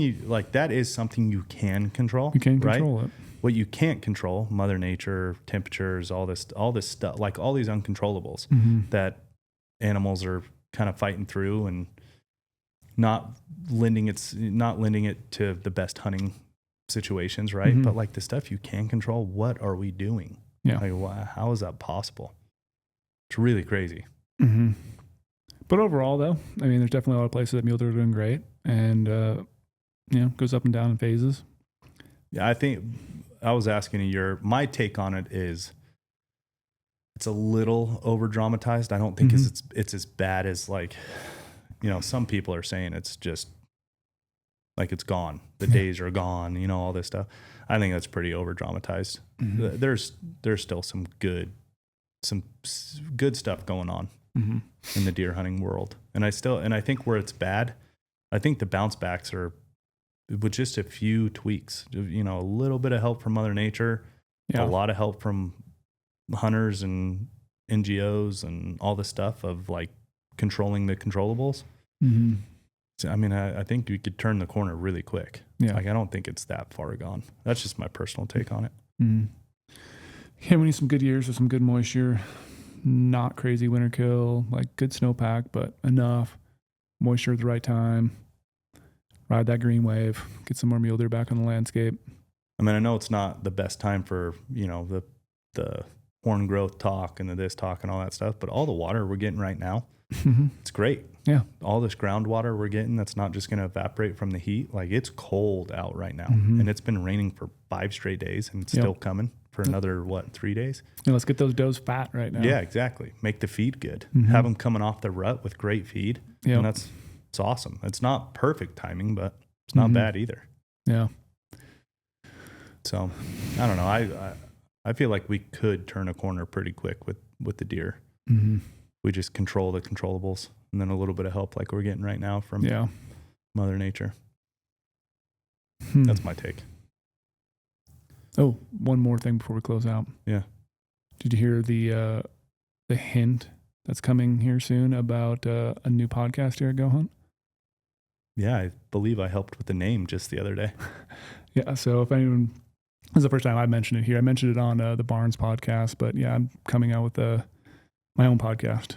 that is something you can control. You can control it. What you can't control, Mother Nature, temperatures, all this stuff, like all these uncontrollables mm-hmm. that animals are kind of fighting through and not lending it to the best hunting situations, right? Mm-hmm. But like the stuff you can control, what are we doing? Yeah. Like, how is that possible? It's really crazy. Mm-hmm. But overall, though, I mean, there's definitely a lot of places that mule deer are doing great, and goes up and down in phases. Yeah, I think I was asking my take on it is it's a little over dramatized. I don't think mm-hmm. it's as bad as some people are saying it's just like it's gone. The days are gone, you know, all this stuff. I think that's pretty over dramatized. Mm-hmm. There's still some good stuff going on in the deer hunting world. And I think where it's bad, I think the bounce backs are with just a few tweaks, you know, a little bit of help from Mother Nature, a lot of help from hunters and NGOs and all this stuff of like controlling the controllables. Mm-hmm. So, I mean, I think we could turn the corner really quick. Yeah. Like, I don't think it's that far gone. That's just my personal take on it. Mm-hmm. Yeah, we need some good years with some good moisture, not crazy winter kill, like good snowpack, but enough moisture at the right time. Ride that green wave, get some more mule deer back on the landscape. I mean, I know it's not the best time for, you know, the horn growth talk and the this talk and all that stuff, but all the water we're getting right now, it's great. Yeah. All this groundwater we're getting that's not just going to evaporate from the heat. Like, it's cold out right now, and it's been raining for 5 straight days, and it's still coming for another, 3 days? Yeah, let's get those does fat right now. Yeah, exactly. Make the feed good. Have them coming off the rut with great feed. Yeah. And it's awesome. It's not perfect timing, but it's not bad either. Yeah. So, I don't know. I feel like we could turn a corner pretty quick with the deer. Mm-hmm. We just control the controllables, and then a little bit of help like we're getting right now from Mother Nature. That's my take. Oh, one more thing before we close out. Yeah. Did you hear the hint that's coming here soon about a new podcast here at GOHUNT? Yeah, I believe I helped with the name just the other day. Yeah, so if anyone, this is the first time I mentioned it here. I mentioned it on the Barnes podcast, but yeah, I'm coming out with my own podcast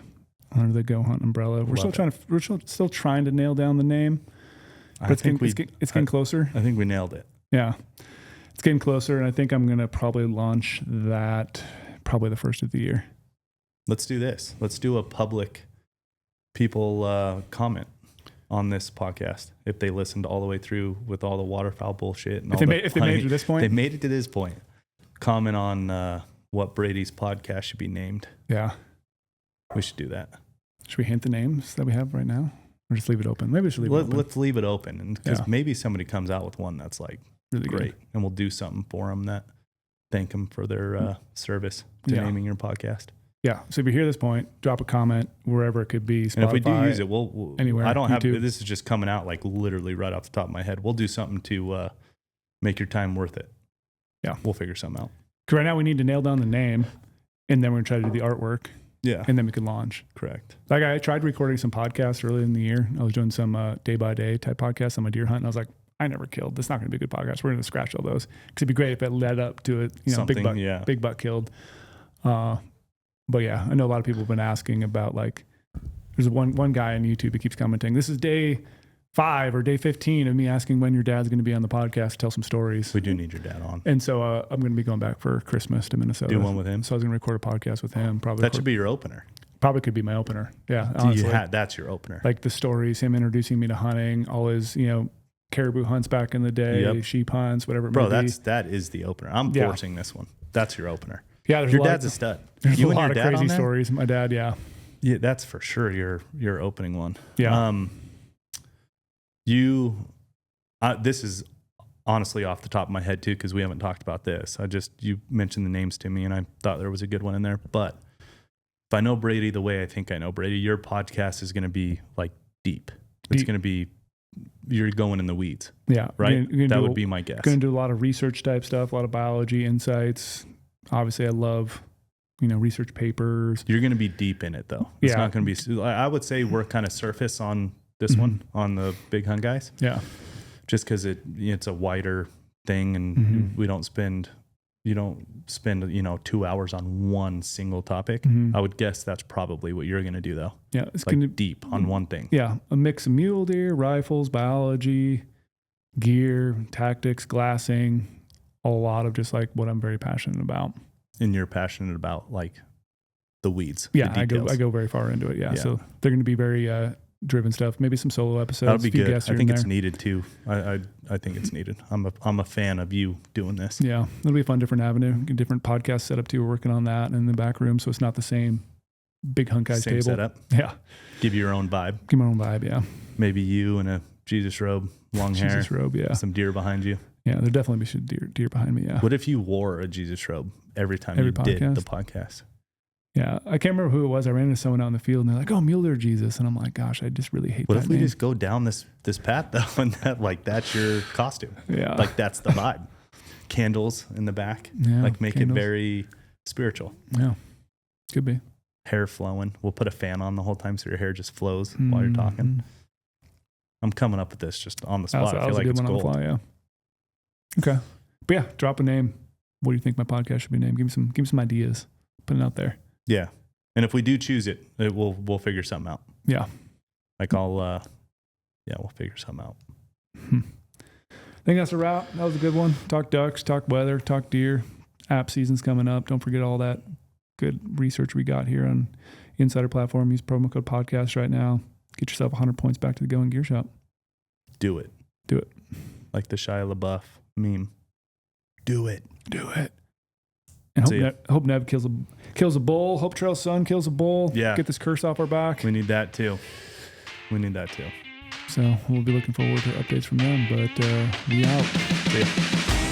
under the GOHUNT umbrella. We're still trying to nail down the name, but it's getting closer. I think we nailed it. Yeah, it's getting closer, and I think I'm gonna probably launch that probably the first of the year. Let's do this. Let's do a public people comment on this podcast if they listened all the way through with all the waterfowl bullshit and if they made it to this point. They made it to this point. Comment on what Brady's podcast should be named. Yeah, we should do that. Should we hint the names that we have right now, or just leave it open? Maybe we should leave it open. Let's leave it open, and because maybe somebody comes out with one that's like really great, good. And we'll do something for them that thank them for their service to naming your podcast. Yeah. So if you hear this point, drop a comment wherever it could be. Spotify, and if we do use it, we'll anywhere. I don't YouTube. have this is just coming out like literally right off the top of my head. We'll do something to make your time worth it. Yeah. We'll figure something out. Because right now we need to nail down the name, and then we're gonna try to do the artwork. Yeah. And then we can launch. Correct. Like I tried recording some podcasts earlier in the year. I was doing some day by day type podcasts on my deer hunt, and I was like, I never killed. This is not going to be a good podcast. We're going to scratch all those because it'd be great if it led up to it. You know, big buck killed. But yeah, I know a lot of people have been asking about like. There's one guy on YouTube who keeps commenting. This is day 5 or day 15 of me asking when your dad's going to be on the podcast to tell some stories. We do need your dad on. And so I'm going to be going back for Christmas to Minnesota. Do one with him. So I was going to record a podcast with him. Probably that should be your opener. Probably could be my opener. Yeah, honestly. That's your opener. Like the stories, him introducing me to hunting, all his caribou hunts back in the day, sheep hunts, whatever. That is the opener. I'm forcing this one. That's your opener. Yeah, your dad's a stud. There's a lot of crazy stories. My dad, yeah, that's for sure your opening one. Yeah. This is honestly off the top of my head too because we haven't talked about this. You mentioned the names to me and I thought there was a good one in there. But if I know Brady the way I think I know Brady, your podcast is going to be like deep. It's going to be. You're going in the weeds. Yeah. Right? That would be my guess. Going to do a lot of research type stuff, a lot of biology insights. Obviously, I love, research papers. You're going to be deep in it, though. It's not going to be... I would say we're kind of surface on this one, on the Big Hunt Guys. Yeah. Just because it's a wider thing, and we don't spend... You don't spend 2 hours on one single topic. I would guess that's probably what you're going to do, though. Yeah, it's going to deep on one thing. Yeah, a mix of mule deer, rifles, biology, gear, tactics, glassing, a lot of just like what I'm very passionate about. And you're passionate about like the weeds. Yeah, the I go very far into it. Yeah, so they're going to be very driven stuff. Maybe some solo episodes. That'll be good. I think it's needed too. I think it's needed. I'm a fan of you doing this. Yeah, it'll be a fun, different avenue. Different podcast setup too. We're working on that in the back room, so it's not the same Big Hunt Guys same table. Setup. Yeah, give you your own vibe. Give my own vibe. Yeah, maybe you and a Jesus robe, long hair. Jesus robe, yeah. Some deer behind you. Yeah, there definitely be some deer behind me, yeah. What if you wore a Jesus robe every time you did the podcast? Yeah, I can't remember who it was. I ran into someone out in the field and they're like, "Oh, Mule or Jesus," and I'm like, "Gosh, I just really hate that." What if we just go down this path though, and that's your costume? Yeah, like that's the vibe. Candles in the back, like make it very spiritual. Yeah, could be. Hair flowing. We'll put a fan on the whole time so your hair just flows while you're talking. I'm coming up with this just on the spot. I feel like it's gold. On the fly, yeah. Okay, but yeah, drop a name. What do you think my podcast should be named? Give me some ideas. Put it out there. Yeah. And if we do choose it, we'll figure something out. Yeah. Like we'll figure something out. I think that's a wrap. That was a good one. Talk ducks, talk weather, talk deer. App season's coming up. Don't forget all that good research we got here on Insider Platform. Use promo code podcast right now. Get yourself 100 points back to the Going Gear Shop. Do it. Do it. Like the Shia LaBeouf meme. Do it. Do it. And hope Nev kills a bull. Hope Trail's son kills a bull. Yeah. Get this curse off our back. We need that too. So we'll be looking forward to updates from them. But we out. See ya.